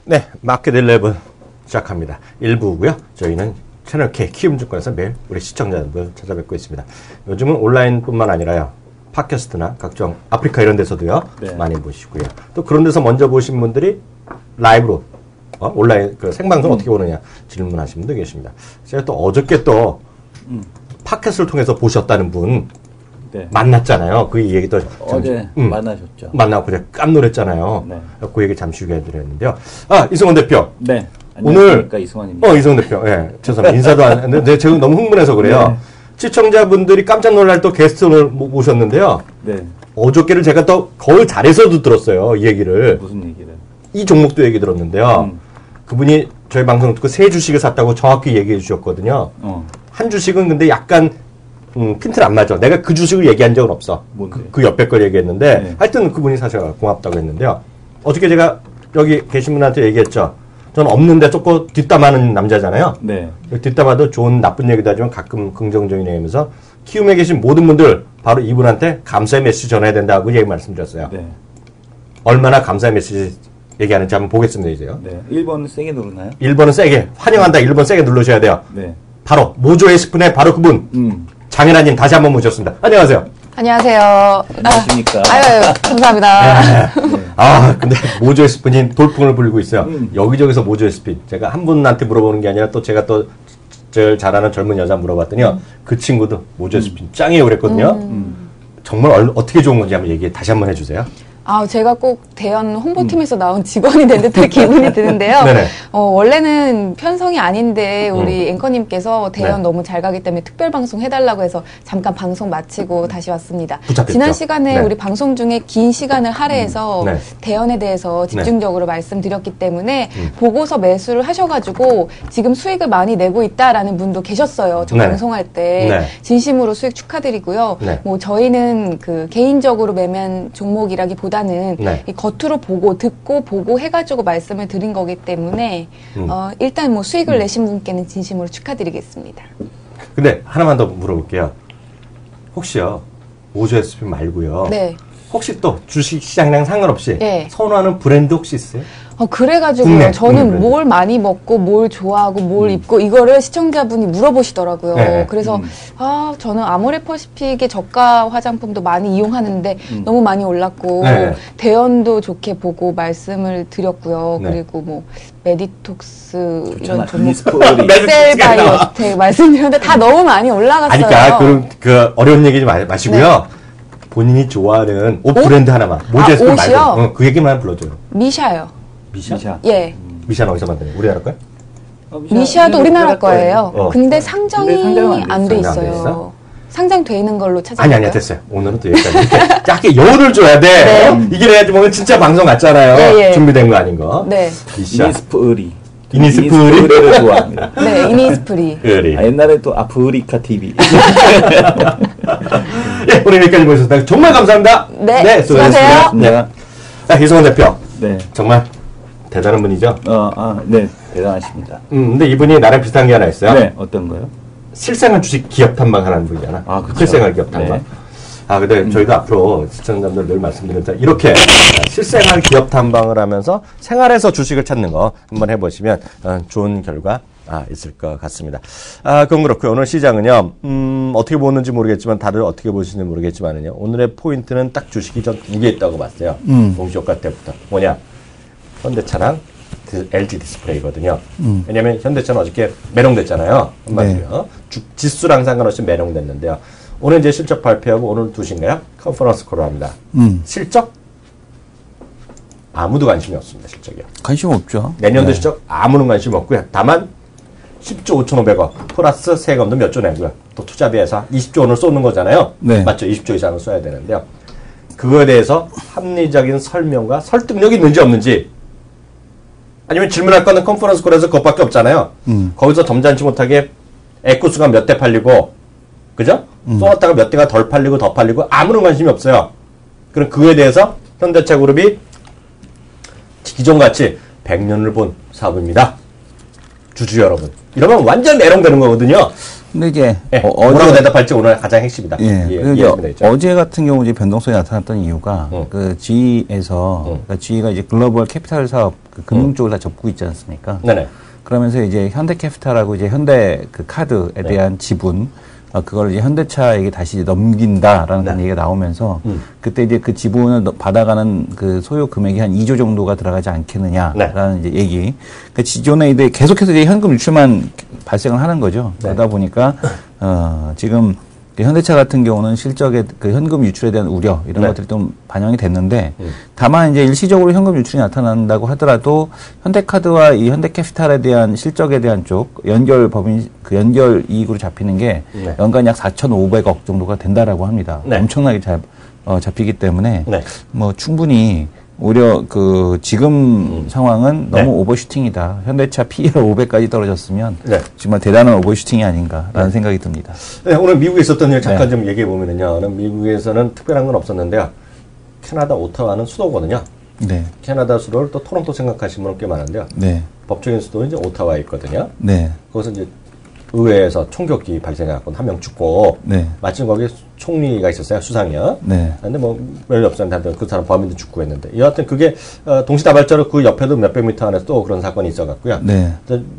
네, 마켓 11 시작합니다. 1부고요. 저희는 채널 K 키움증권에서 매일 우리 시청자분들 찾아뵙고 있습니다. 요즘은 온라인뿐만 아니라요. 팟캐스트나 각종 아프리카 이런 데서도요. 네. 많이 보시고요. 또 그런 데서 먼저 보신 분들이 라이브로 온라인 그 생방송 어떻게 보느냐 질문하신 분도 계십니다. 제가 또 어저께 또 팟캐스트를 통해서 보셨다는 분 네. 만났잖아요. 그 얘기도 어제 만나셨죠. 만나고 그냥 깜놀했잖아요. 네. 그 얘기 잠시 후에 해드렸는데요. 이승원 대표. 네. 오늘 이승원입니다. 이승원 대표. 예. 죄송합니다. 인사도 안 했는데 제가 너무 흥분해서 그래요. 네. 시청자분들이 깜짝 놀랄 또 게스트를 모셨는데요. 네. 어저께를 제가 또 거의 잘해서도 들었어요. 이 얘기를. 무슨 얘기를? 이 종목도 얘기 들었는데요. 그분이 저희 방송 듣고 세 주식을 샀다고 정확히 얘기해 주셨거든요. 한 주식은 근데 약간 핀트는 안 맞아. 내가 그 주식을 얘기한 적은 없어. 그 옆에 걸 얘기했는데 네. 하여튼 그분이 사실 고맙다고 했는데요. 어저께 제가 여기 계신 분한테 얘기했죠. 저는 없는데 조금 뒷담하는 남자잖아요. 네. 뒷담화도 좋은 나쁜 얘기도 하지만 가끔 긍정적인 얘기면서 키움에 계신 모든 분들 바로 이분한테 감사의 메시지 전해야 된다고 얘기 말씀드렸어요. 네. 얼마나 감사의 메시지 얘기하는지 한번 보겠습니다. 이제요. 네. 1번 세게 누르나요? 1번은 세게. 환영한다. 1번 세게 누르셔야 돼요. 네. 바로 모조 에스푼의 바로 그분. 장혜라님 다시 한번 모셨습니다. 안녕하세요. 안녕하세요. 안녕하십니까. 아유, 감사합니다. 네. 근데 모조 에스푼이 돌풍을 불고 있어요. 여기저기서 모조 에스푼. 제가 한 분한테 물어보는 게 아니라 또 제가 또 제일 잘하는 젊은 여자 물어봤더니요. 그 친구도 모조 에스푼 짱이에요 그랬거든요. 정말 어떻게 좋은 건지 한번 다시 한번 해주세요. 제가 꼭 대연 홍보팀에서 나온 직원이 된 듯한 기분이 드는데요. 원래는 편성이 아닌데 우리 앵커님께서 대연 네. 너무 잘 가기 때문에 특별 방송 해달라고 해서 잠깐 방송 마치고 다시 왔습니다. 붙잡혔죠? 지난 시간에 네. 우리 방송 중에 긴 시간을 할애해서 네. 대연에 대해서 집중적으로 네. 말씀드렸기 때문에 보고서 매수를 하셔가지고 지금 수익을 많이 내고 있다라는 분도 계셨어요. 저 네. 방송할 때 네. 진심으로 수익 축하드리고요. 네. 뭐 저희는 그 개인적으로 매매한 종목이라기보다 네. 이 겉으로 보고 듣고 보고 해가지고 말씀을 드린 거기 때문에 일단 뭐 수익을 내신 분께는 진심으로 축하드리겠습니다. 근데 하나만 더 물어볼게요. 혹시요 모조 에스핀 말고요. 네. 혹시 또 주식시장이랑 상관없이 네. 선호하는 브랜드 혹시 있어요? 그래가지고요. 저는 뭘 많이 먹고, 뭘 좋아하고, 뭘 입고, 이거를 시청자분이 물어보시더라고요. 네. 그래서, 저는 아모레퍼시픽의 저가 화장품도 많이 이용하는데, 너무 많이 올랐고, 네. 대연도 좋게 보고 말씀을 드렸고요. 네. 그리고 뭐, 메디톡스, 이런 종목, 셀바이오스텍 말씀드렸는데, 다 너무 많이 올라갔어요. 그러니까, 그, 어려운 얘기 좀 마시고요. 네. 본인이 좋아하는 옷 브랜드 하나만. 모조 에스핀 말고. 그 얘기만 불러줘요. 미샤요. 미샤? 예. 미샤는 어디서 만드나요? 우리나라 거예요? 미샤도 우리나라 거예요. 근데 상장이 안 돼 있어요. 상장돼 있는 걸로 찾아볼까요? 아니, 됐어요. 오늘은 또 여기까지. 이렇게 약간 여운을 줘야 돼. 네. 이게 해야지 보면 진짜 방송 같잖아요. 네, 예. 준비된 거 아닌 거. 네. 미샤. 이니스프리. 이니스프리를 좋아합니다. 네, 이니스프리. 옛날에 또 아프리카 TV. 예, 오늘 여기까지 보셨습니다. 정말 감사합니다. 네, 수고하세요. 네. 이승원 대표. 네. 정말 대단한 분이죠? 네. 대단하십니다. 근데 이분이 나랑 비슷한 게 하나 있어요. 네. 어떤 거요? 실생활 주식 기업 탐방하는 분이잖아. 그렇죠. 실생활 기업 탐방. 네. 근데 저희도 앞으로 시청자분들 늘 말씀드립니다. 이렇게 실생활 기업 탐방을 하면서 생활에서 주식을 찾는 거 한번 해보시면 좋은 결과 있을 것 같습니다. 그건 그렇고요. 오늘 시장은요, 어떻게 보는지 모르겠지만, 다들 어떻게 보시는지 모르겠지만은요, 오늘의 포인트는 딱 주식이 전 2개 있다고 봤어요. 공시효과 때부터. 뭐냐? 현대차랑 LG 디스플레이거든요. 왜냐면 현대차는 어저께 매롱됐잖아요. 한마디로요. 네. 지수랑 상관없이 매롱됐는데요. 오늘 이제 실적 발표하고 오늘 2시인가요? 컨퍼런스 콜을 합니다. 실적? 아무도 관심이 없습니다. 실적이요. 관심 없죠. 내년도 네. 실적 아무런 관심 없고요. 다만 10조 5,500억 플러스 세금도 몇 조 내고요. 또 투자비에서 20조 원을 쏘는 거잖아요. 네. 맞죠? 20조 이상을 써야 되는데요. 그거에 대해서 합리적인 설명과 설득력이 있는지 없는지 아니면 질문할 거는 컨퍼런스 콜에서 그것밖에 없잖아요. 거기서 점잖지 못하게 에코스가 몇 대 팔리고 그죠? 쏘았다가 몇 대가 덜 팔리고 더 팔리고 아무런 관심이 없어요. 그럼 그거에 대해서 현대차 그룹이 기존같이 100년을 본 사업입니다. 주주 여러분. 이러면 완전 매롱되는 거거든요. 근데 이제 뭐라고 대답할지 오늘 가장 핵심이다. 어제 같은 경우 이제 변동성이 나타났던 이유가 그 GE에서 그러니까 GE가 이제 글로벌 캐피탈 사업 그 금융 쪽을 다 접고 있지 않습니까? 네네. 그러면서 이제 현대캐피탈하고 이제 현대 그 카드에 대한 지분 그걸 이제 현대차에게 다시 넘긴다라는 그런 얘기가 나오면서 그때 이제 그 지분을 받아가는 그 소요 금액이 한 2조 정도가 들어가지 않겠느냐라는 이제 얘기. 그러니까 기존에 이제 계속해서 이제 현금 유출만 발생을 하는 거죠. 그러다 보니까 지금 현대차 같은 경우는 실적에 그 현금 유출에 대한 우려 이런 것들이 좀 반영이 됐는데 다만 이제 일시적으로 현금 유출이 나타난다고 하더라도 현대카드와 이 현대캐피탈에 대한 실적에 대한 쪽 연결 법인 그 연결 이익으로 잡히는 게 연간 약 4,500억 정도가 된다라고 합니다. 엄청나게 잘 잡히기 때문에 뭐 충분히 오히려 그 지금 상황은 너무 오버슈팅이다. 현대차 PER 500까지 떨어졌으면 정말 대단한 오버슈팅이 아닌가라는 생각이 듭니다. 네, 오늘 미국에 있었던 일 잠깐 좀 얘기해 보면요. 미국에서는 특별한 건 없었는데요. 캐나다 오타와는 수도거든요. 네. 캐나다 수도를 또 토론토 생각하시는 분은 꽤 많은데요. 네. 법적인 수도는 이제 오타와에 있거든요. 네. 거기서 이제 의회에서 총격이 발생해갖고 한 명 죽고 마침 거기에 총리가 있었어요. 수상이요. 네. 근데 뭐 별일 없었는데 그 사람 범인도 죽고 했는데 여하튼 그게 동시다발적으로 그 옆에도 몇백 미터 안에서 또 그런 사건이 있어갖고요. 네.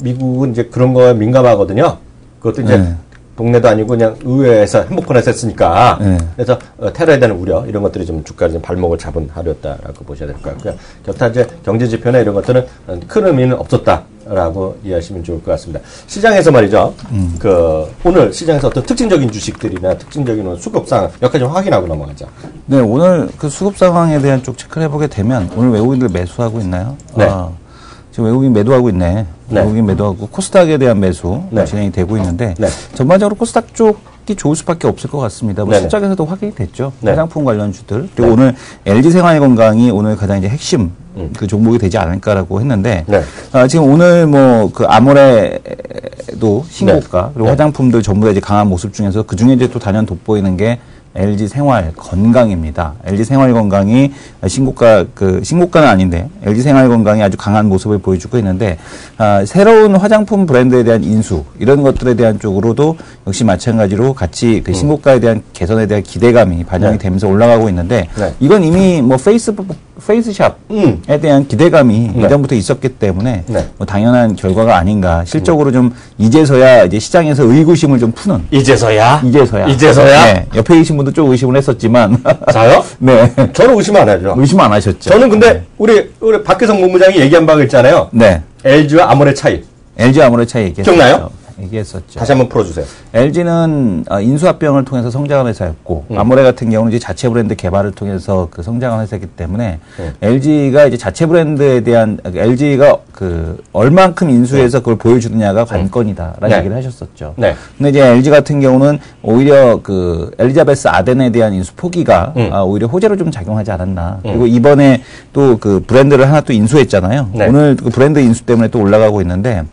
미국은 이제 그런 거에 민감하거든요. 그것도 이제 동네도 아니고 그냥 의회에서 행복권에서 했으니까 그래서 테러에 대한 우려 이런 것들이 좀 주가를 좀 발목을 잡은 하루였다라고 보셔야 될 것 같고요. 곁에 이제 경제 지표나 이런 것들은 큰 의미는 없었다라고 이해하시면 좋을 것 같습니다. 시장에서 말이죠. 오늘 시장에서 어떤 특징적인 주식들이나 특징적인 수급 상황 몇 가지 좀 확인하고 넘어가죠. 네, 오늘 그 수급 상황에 대한 쪽 체크를 해보게 되면 오늘 외국인들 매수하고 있나요? 네. 지금 외국인 매도하고 있네. 외국인 매도하고 코스닥에 대한 매수 진행이 되고 있는데 전반적으로 코스닥 쪽이 좋을 수밖에 없을 것 같습니다. 뭐 실적에서도 확인이 됐죠. 화장품 관련주들 그리고 오늘 LG생활건강이 오늘 가장 이제 핵심 그 종목이 되지 않을까라고 했는데 지금 오늘 뭐 그 아모레도 신고가 그리고 화장품들 전부 다 이제 강한 모습 중에서 그 중에 이제 또 단연 돋보이는 게 LG생활건강입니다. LG생활건강이 신고가는 아닌데 LG생활건강이 아주 강한 모습을 보여주고 있는데 새로운 화장품 브랜드에 대한 인수 이런 것들에 대한 쪽으로도 역시 마찬가지로 같이 그 신고가에 대한 개선에 대한 기대감이 반영이 되면서 올라가고 있는데 이건 이미 뭐 페이스샵에 대한 기대감이 예전부터 있었기 때문에 뭐 당연한 결과가 아닌가. 실적으로 좀 이제서야 이제 시장에서 의구심을 좀 푸는. 이제서야? 네. 옆에 계신 분도 좀 의심을 했었지만. 저요? 네. 저는 의심 안 하죠. 의심 안 하셨죠. 저는 근데 우리 박혜성 본부장이 얘기한 바가 있잖아요. 네. LG와 아모레 차이. LG 아모레 차이 얘기했었죠. 기억나요? 얘기했었죠. 다시 한번 풀어주세요. LG는 인수합병을 통해서 성장한 회사였고 아모레 같은 경우는 이제 자체 브랜드 개발을 통해서 그 성장한 회사이기 때문에 LG가 이제 자체 브랜드에 대한 LG가 그 얼만큼 인수해서 그걸 보여주느냐가 관건이다라는 얘기를 하셨었죠. 근데 이제 LG 같은 경우는 오히려 그 엘리자베스 아덴에 대한 인수 포기가 오히려 호재로 좀 작용하지 않았나. 그리고 이번에 또 그 브랜드를 하나 또 인수했잖아요. 오늘 그 브랜드 인수 때문에 또 올라가고 있는데.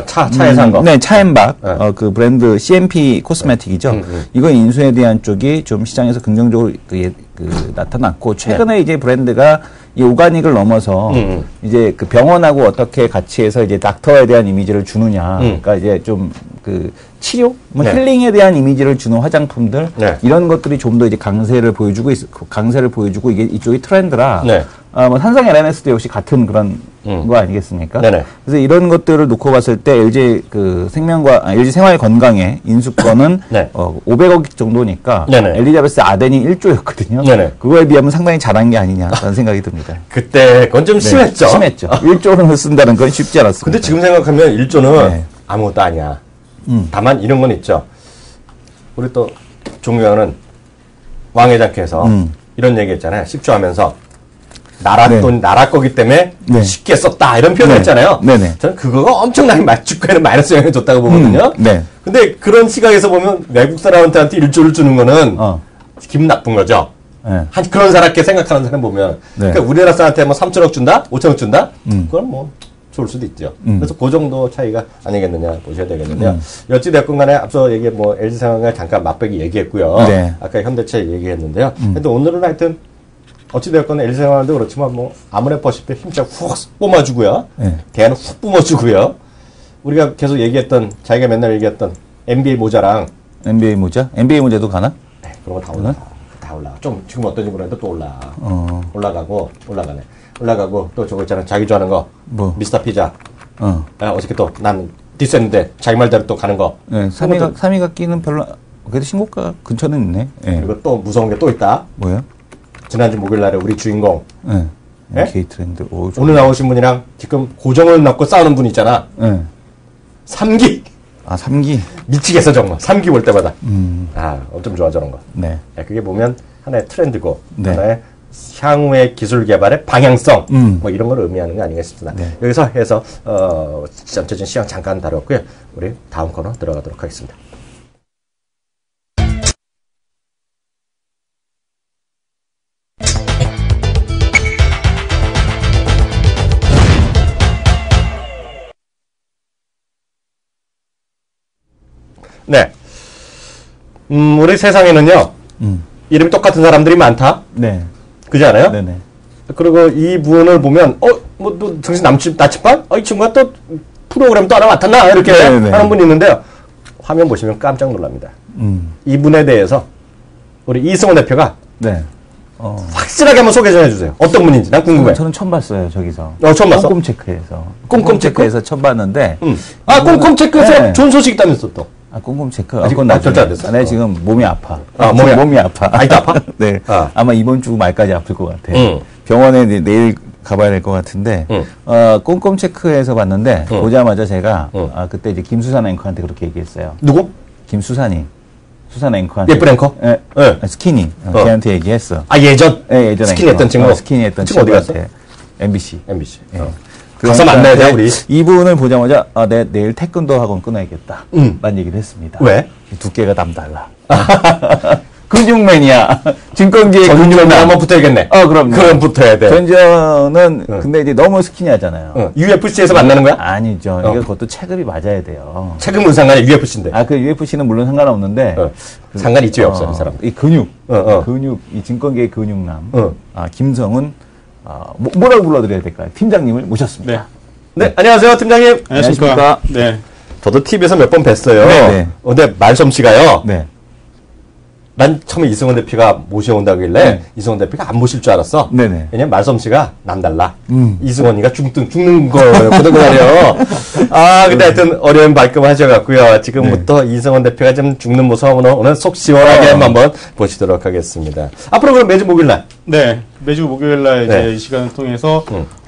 차에 산 거? 네, 차엠박. 그 브랜드 CMP 코스메틱이죠. 이거 인수에 대한 쪽이 좀 시장에서 긍정적으로 나타났고, 최근에 이제 브랜드가 이 오가닉을 넘어서 이제 그 병원하고 어떻게 같이 해서 이제 닥터에 대한 이미지를 주느냐. 그러니까 이제 좀 그 치료? 뭐 힐링에 대한 이미지를 주는 화장품들. 이런 것들이 좀 더 이제 강세를 보여주고 이게 이쪽이 트렌드라. 뭐 삼성 LMS도 역시 같은 그런 거 아니겠습니까? 그래서 이런 것들을 놓고 봤을 때 LG 그 LG 생활건강의 인수권은 500억 정도니까 엘리자베스 아덴이 1조였거든요. 그거에 비하면 상당히 잘한 게 아니냐라는 생각이 듭니다. 그때 그건 좀 심했죠. 심했죠. 1조를 쓴다는 건 쉽지 않았습니다. 근데 지금 생각하면 1조는 아무것도 아니야. 다만 이런 건 있죠. 우리 또 존경하는 왕 회장께서 이런 얘기 했잖아요. 10조 하면서 나라 돈, 나라 거기 때문에 쉽게 썼다. 이런 표현을 했잖아요. 저는 그거가 엄청나게 주가에는 마이너스 영향을 줬다고 보거든요. 근데 그런 시각에서 보면 외국 사람한테 1조를 주는 거는 기분 나쁜 거죠. 그런 사람께 생각하는 사람 보면. 그러니까 우리나라 사람한테 뭐 3천억 준다? 5천억 준다? 그건 뭐 좋을 수도 있죠. 그래서 그 정도 차이가 아니겠느냐 보셔야 되겠는데요. 어찌됐건 간에 앞서 뭐 LG생활을 잠깐 맛보기 얘기했고요. 아까 현대차 얘기했는데요. 근데 오늘은 하여튼 어찌되었건 LG생활도 그렇지만 뭐 아모레 퍼시픽 힘짝 훅 뿜어주고요. 대안은 훅 뿜어주고요. 우리가 계속 얘기했던 자기가 맨날 얘기했던 NBA 모자랑 NBA 모자? NBA 모자도 가나? 네, 그런 거 다 올라. 다 올라. 좀 지금 어떤지 모르겠는데 또 올라. 올라가네. 올라가고 또 저거 있잖아. 자기 좋아하는 거. 뭐? 미스터 피자. 어저께 또 난 디스했는데 자기 말대로 또 가는 거. 네, 3위가 끼는 별로 그래도 신고가 근처는 있네. 네. 그리고 또 무서운 게 또 있다. 뭐야? 지난주 목요일 날에 우리 주인공. 네. 네? 게이트랜드. 오늘 나오신 분이랑 지금 고정을 넣고 싸우는 분 있잖아. 네. 3기. 아, 3기. 미치겠어 정말. 3기 볼 때마다. 엄청 좋아 저런 거. 네. 네, 그게 보면 하나의 트렌드고 네. 하나의 향후의 기술 개발의 방향성 뭐 이런 걸 의미하는 게 아닌가 싶습니다. 네. 여기서 해서 전체적인 시황 잠깐 다뤘고요. 우리 다음 코너 들어가도록 하겠습니다. 네. 우리 세상에는요, 이름이 똑같은 사람들이 많다? 네. 그지 않아요? 네네. 그리고 이 분을 보면, 뭐, 또, 정신 나치반? 이 친구가 또 프로그램 또 하나 맡았나? 이렇게 네네. 하는 분이 있는데요. 화면 보시면 깜짝 놀랍니다. 이분에 대해서 우리 이승원 대표가 네. 확실하게 한번 소개 좀 해주세요. 어떤 분인지 난 궁금해. 저는 처음 봤어요, 저기서. 처음 봤어? 꼼꼼 체크에서. 꼼꼼 체크에서 처음 봤는데. 꼼꼼 체크에서 네. 좋은 소식 있다면서 또. 꼼꼼 체크. 아직 그건 나중에. 결제 안 됐어? 네, 지금 몸이 아파. 몸이 아파. 아직도 아파? 네. 아마 이번 주 말까지 아플 것 같아요. 응. 병원에 내일 가봐야 될 것 같은데, 꼼꼼 체크해서 봤는데, 보자마자 제가, 그때 이제 김수산 앵커한테 그렇게 얘기했어요. 누구? 김수산이. 수산 앵커한테. 예쁜 앵커? 네. 네. 스키니. 걔한테 얘기했어. 예전? 네, 예전 스키니 앵커. 했던 친구? 스키니 했던 친구 어디 갔어? 친구한테. MBC. MBC. 네. 가서 만나야 돼, 우리. 이분을 보자마자, 내일 태권도 학원 끊어야겠다. 라는 얘기를 했습니다. 왜? 두께가 남달라. 근육맨이야. 증권계의 근육맨 한번 붙어야겠네. 그럼요. 그럼 붙어야 돼. 전저는, 근데 이제 너무 스키니하잖아요. UFC에서 만나는 거야? 아니죠. 이게 그것도 체급이 맞아야 돼요. 체급은 상관이 UFC인데. 그 UFC는 물론 상관없는데. 상관 있지, 없어, 이 사람. 이 근육. 이 증권계의 근육남. 김성은, 뭐라고 불러드려야 될까요? 팀장님을 모셨습니다. 네, 안녕하세요, 팀장님. 안녕하십니까. 네. 저도 TV에서 몇 번 뵀어요. 네. 근데 말솜씨가요. 네. 난 처음에 이승원 대표가 모셔온다길래 네. 이승원 대표가 안 모실 줄 알았어. 네네. 왜냐면 말솜씨가 남달라. 이승원이가 죽는 거였거든, 그날이요. 근데 하여튼 어려운 말씀 하셔갖고요. 지금부터 이승원 대표가 좀 죽는 모습 오늘 속 시원하게 한번 보시도록 하겠습니다. 앞으로 그럼 매주 목요일날. 네. 매주 목요일날 이제 네. 이 시간을 통해서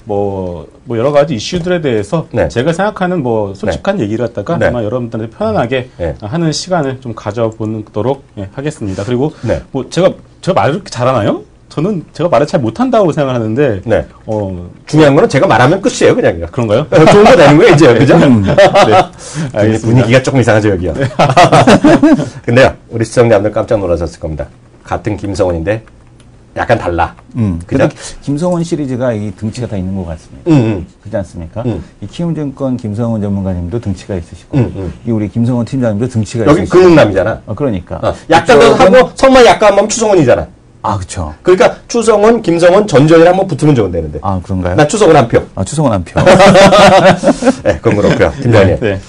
뭐 여러 가지 이슈들에 대해서 네. 제가 생각하는 솔직한 얘기를 갖다가 네. 아마 여러분들한테 편안하게 네. 하는 시간을 좀 가져보도록 하겠습니다. 그리고 네. 뭐 제가 말을 그렇게 잘하나요? 저는 제가 말을 잘 못한다고 생각하는데 네. 중요한 거는 제가 말하면 끝이에요, 그냥. 그런가요? 좋은 거 되는 거예요, 이제. 그죠? 네. 알겠습니다. 분위기가 조금 이상하죠, 여기요. 근데요, 우리 시청자분들 깜짝 놀라셨을 겁니다. 같은 김성원인데 약간 달라. 그죠? 김성원 시리즈가 이 등치가 다 있는 것 같습니다. 그렇지 않습니까? 이 키움증권 김성원 전문가님도 등치가 있으시고, 이 우리 김성원 팀장님도 등치가 여기 있으시고. 근육남이잖아. 그러니까. 약간 더 하고 성만 약간 하면 추성원이잖아. 그쵸. 그러니까 추성원, 김성원, 전전이랑 한번 붙으면 좋은 되는데. 그런가요? 나 추성원 한 표. 추성원 한 표. 네, 그건 그렇고요. 팀장님. 네.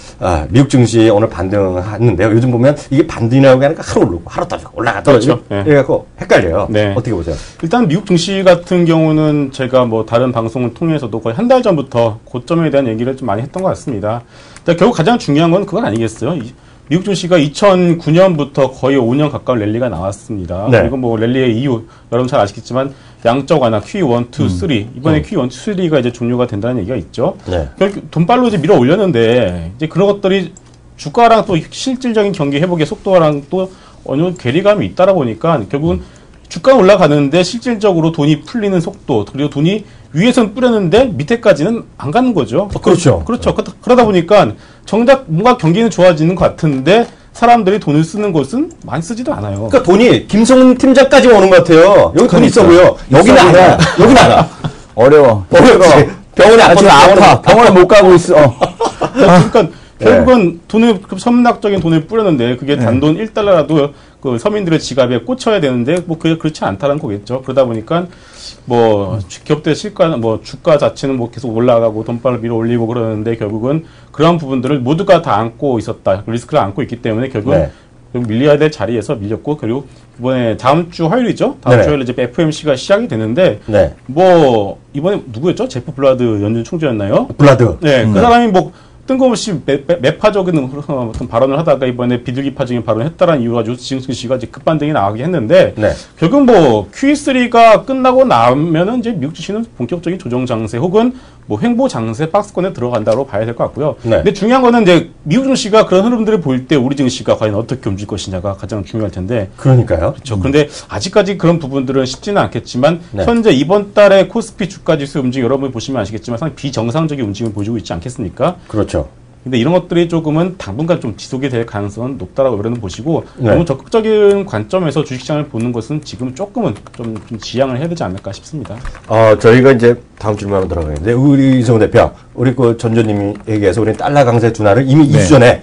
미국 증시 오늘 반등했는데요. 요즘 보면 이게 반등이라고 하니까 하루 오르고 하루 떨어지고 올라가 떨어지고 그렇죠. 네. 이래갖고 헷갈려요. 네. 어떻게 보세요? 일단 미국 증시 같은 경우는 제가 뭐 다른 방송을 통해서도 거의 한 달 전부터 고점에 대한 얘기를 좀 많이 했던 것 같습니다. 결국 가장 중요한 건 그건 아니겠어요? 미국 증시가 2009년부터 거의 5년 가까운 랠리가 나왔습니다. 네. 그리고 뭐 랠리의 이유 여러분 잘 아시겠지만 양적 완화 Q1, 2, 3 이번에 Q1, 3가 이제 종료가 된다는 얘기가 있죠. 네. 결국 돈발로 이제 밀어 올렸는데 이제 그런 것들이 주가랑 또 실질적인 경기 회복의 속도랑 또 어느 정도 괴리감이 있다라 보니까 결국은 주가는 올라가는데 실질적으로 돈이 풀리는 속도 그리고 돈이 위에선 뿌렸는데 밑에까지는 안 가는 거죠. 그렇죠. 그렇죠. 그러다 보니까 정작 뭔가 경기는 좋아지는 것 같은데 사람들이 돈을 쓰는 곳은 많이 쓰지도 않아요. 그러니까 돈이 김성훈 팀장까지 오는 것 같아요. 여기 돈 있어 보여. 여기는 안 가. 여기는 안 가. 어려워. 어렵지. 병원에 지금 아파. 병원에 못 가고 있어. 그러니까 결국은 돈을, 그 선문학적인 돈을 뿌렸는데 그게 단돈 1달러라도 그 서민들의 지갑에 꽂혀야 되는데 뭐 그게 그렇지 않다는 거겠죠. 그러다 보니까 뭐 기업들의 실과 뭐 주가 자체는 뭐 계속 올라가고 돈발을 밀어 올리고 그러는데 결국은 그런 부분들을 모두가 다 안고 있었다. 리스크를 안고 있기 때문에 결국은 밀려야 될 자리에서 밀렸고 그리고 이번에 다음 주 화요일이죠. 다음 주 화요일에 이제 FOMC가 시작이 되는데 뭐 이번에 누구였죠? 제프 블라드 연준 총재였나요? 블라드. 네, 그 사람이 뭐 뜬금없이 매파적인 어떤 발언을 하다가 이번에 비둘기파적인 발언을 했다라는 이유 가지고 증시가 이제 급반등이 나가게 했는데 결국 뭐 QE3가 끝나고 나면은 이제 미국 주식은 본격적인 조정 장세 혹은 뭐 횡보 장세 박스권에 들어간다고 봐야 될 것 같고요. 근데 중요한 거는 이제 미국 증시가 그런 흐름들을 보일 때 우리 증시가 과연 어떻게 움직일 것이냐가 가장 중요할 텐데. 그러니까요. 그렇죠. 그런데 아직까지 그런 부분들은 쉽지는 않겠지만 현재 이번 달에 코스피 주가 지수 움직임 여러분이 보시면 아시겠지만 상당히 비정상적인 움직임을 보여주고 있지 않겠습니까? 그렇죠. 근데 이런 것들이 조금은 당분간 좀 지속이 될 가능성은 높다라고 여러분 보시고 너무 적극적인 관점에서 주식시장을 보는 것은 지금 조금은 좀 지양을 해야 되지 않을까 싶습니다. 저희가 이제 다음 질문으로 들어가겠는데 우리 이성훈 대표, 우리 그 전조님이 얘기해서 우리 달러 강세 둔화를 이미 2주 전에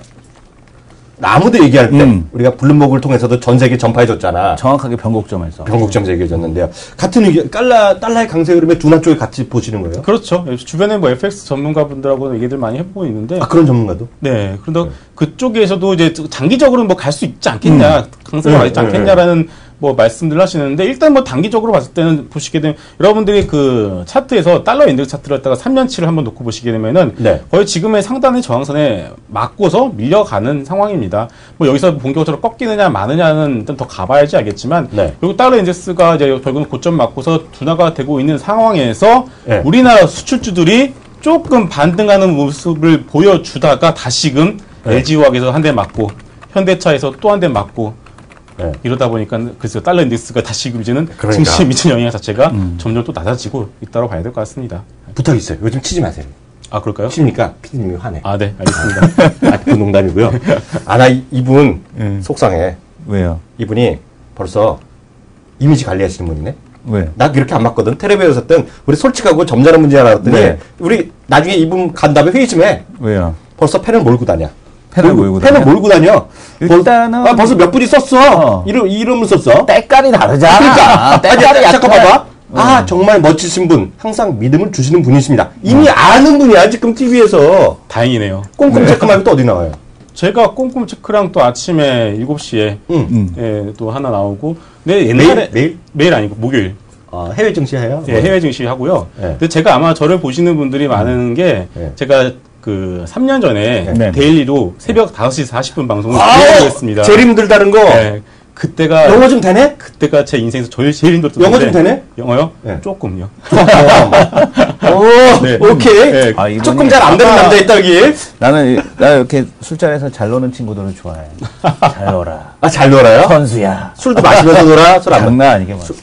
아무도 얘기할 때 우리가 블룸버그를 통해서도 전 세계 전파해줬잖아. 정확하게 변곡점에서. 변곡점에서 얘기해줬는데요. 같은 의견, 달러의 강세 흐름에 둔화 쪽에 같이 보시는 거예요? 그렇죠. 주변에 뭐 FX 전문가분들하고 얘기들 많이 해보고 있는데. 그런 전문가도? 네. 그런데 그쪽에서도 이제 장기적으로 뭐 갈 수 있지 않겠냐, 강세가 가지 않겠냐라는 뭐 말씀들 하시는데 일단 뭐 단기적으로 봤을 때는 보시게 되면 여러분들이 그 차트에서 달러 인덱스 차트를 갖다가 3년치를 한번 놓고 보시게 되면은 거의 지금의 상단의 저항선에 맞고서 밀려가는 상황입니다. 뭐 여기서 본격적으로 꺾이느냐 마느냐는 일단 더 가봐야지 알겠지만 그리고 달러 인덱스가 이제 결국은 고점 맞고서 둔화가 되고 있는 상황에서 우리나라 수출주들이 조금 반등하는 모습을 보여주다가 다시금 LG화학에서 한 대 맞고 현대차에서 또 한 대 맞고 이러다 보니까 그래서 달러 인덱스가 다시 이제는 증시에 미친 영향 자체가 점점 또 낮아지고 있다고 봐야 될 것 같습니다. 부탁 있어요. 요즘 치지 마세요. 아, 그럴까요? 치니까 피디님이 화내. 아, 네, 알겠습니다. 그 농담이고요. 나 이분 속상해. 왜요? 이분이 벌써 이미지 관리하시는 분이네. 왜? 나 그렇게 안 맞거든. 텔레비에서 땐 우리 솔직하고 점잖은 문제야 알았더니 우리 나중에 이분 간 다음에 회의 좀 해. 왜요? 벌써 펜을 몰고 다녀. 펜을 몰고 다녀. 일단은 벌써 몇 분이 썼어. 이름을 썼어. 때깔이 다르잖아. 그러니까 때깔이 잠깐 봐봐. 정말 멋지신 분, 항상 믿음을 주시는 분이십니다. 이미 아는 분이야 지금 TV에서. 다행이네요. 꼼꼼 체크 말고 또 어디 나와요? 제가 꼼꼼 체크랑 또 아침에 7시에 예, 또 하나 나오고. 네, 옛날에 매일 아니고 목요일. 해외 증시해요? 네, 해외 증시 하고요. 근데 제가 아마 저를 보시는 분들이 많은 게 제가 그 3년 전에 데일리로 새벽 5시 40분 방송을 했습니다. 제일 힘들다는 거. 네. 그때가 영어 좀 되네? 그때가 제 인생에서 제일 힘들었던 영어 좀 되네? 영어요? 조금요. 오케이. 조금 잘 안 되는 남자 있다 여기. 나 이렇게 술자리에서 잘 노는 친구들을 좋아해. 잘 놀아. 잘 놀아요? 선수야. 술도 마시면서 놀아? 술 안 장난 아니게 마시죠.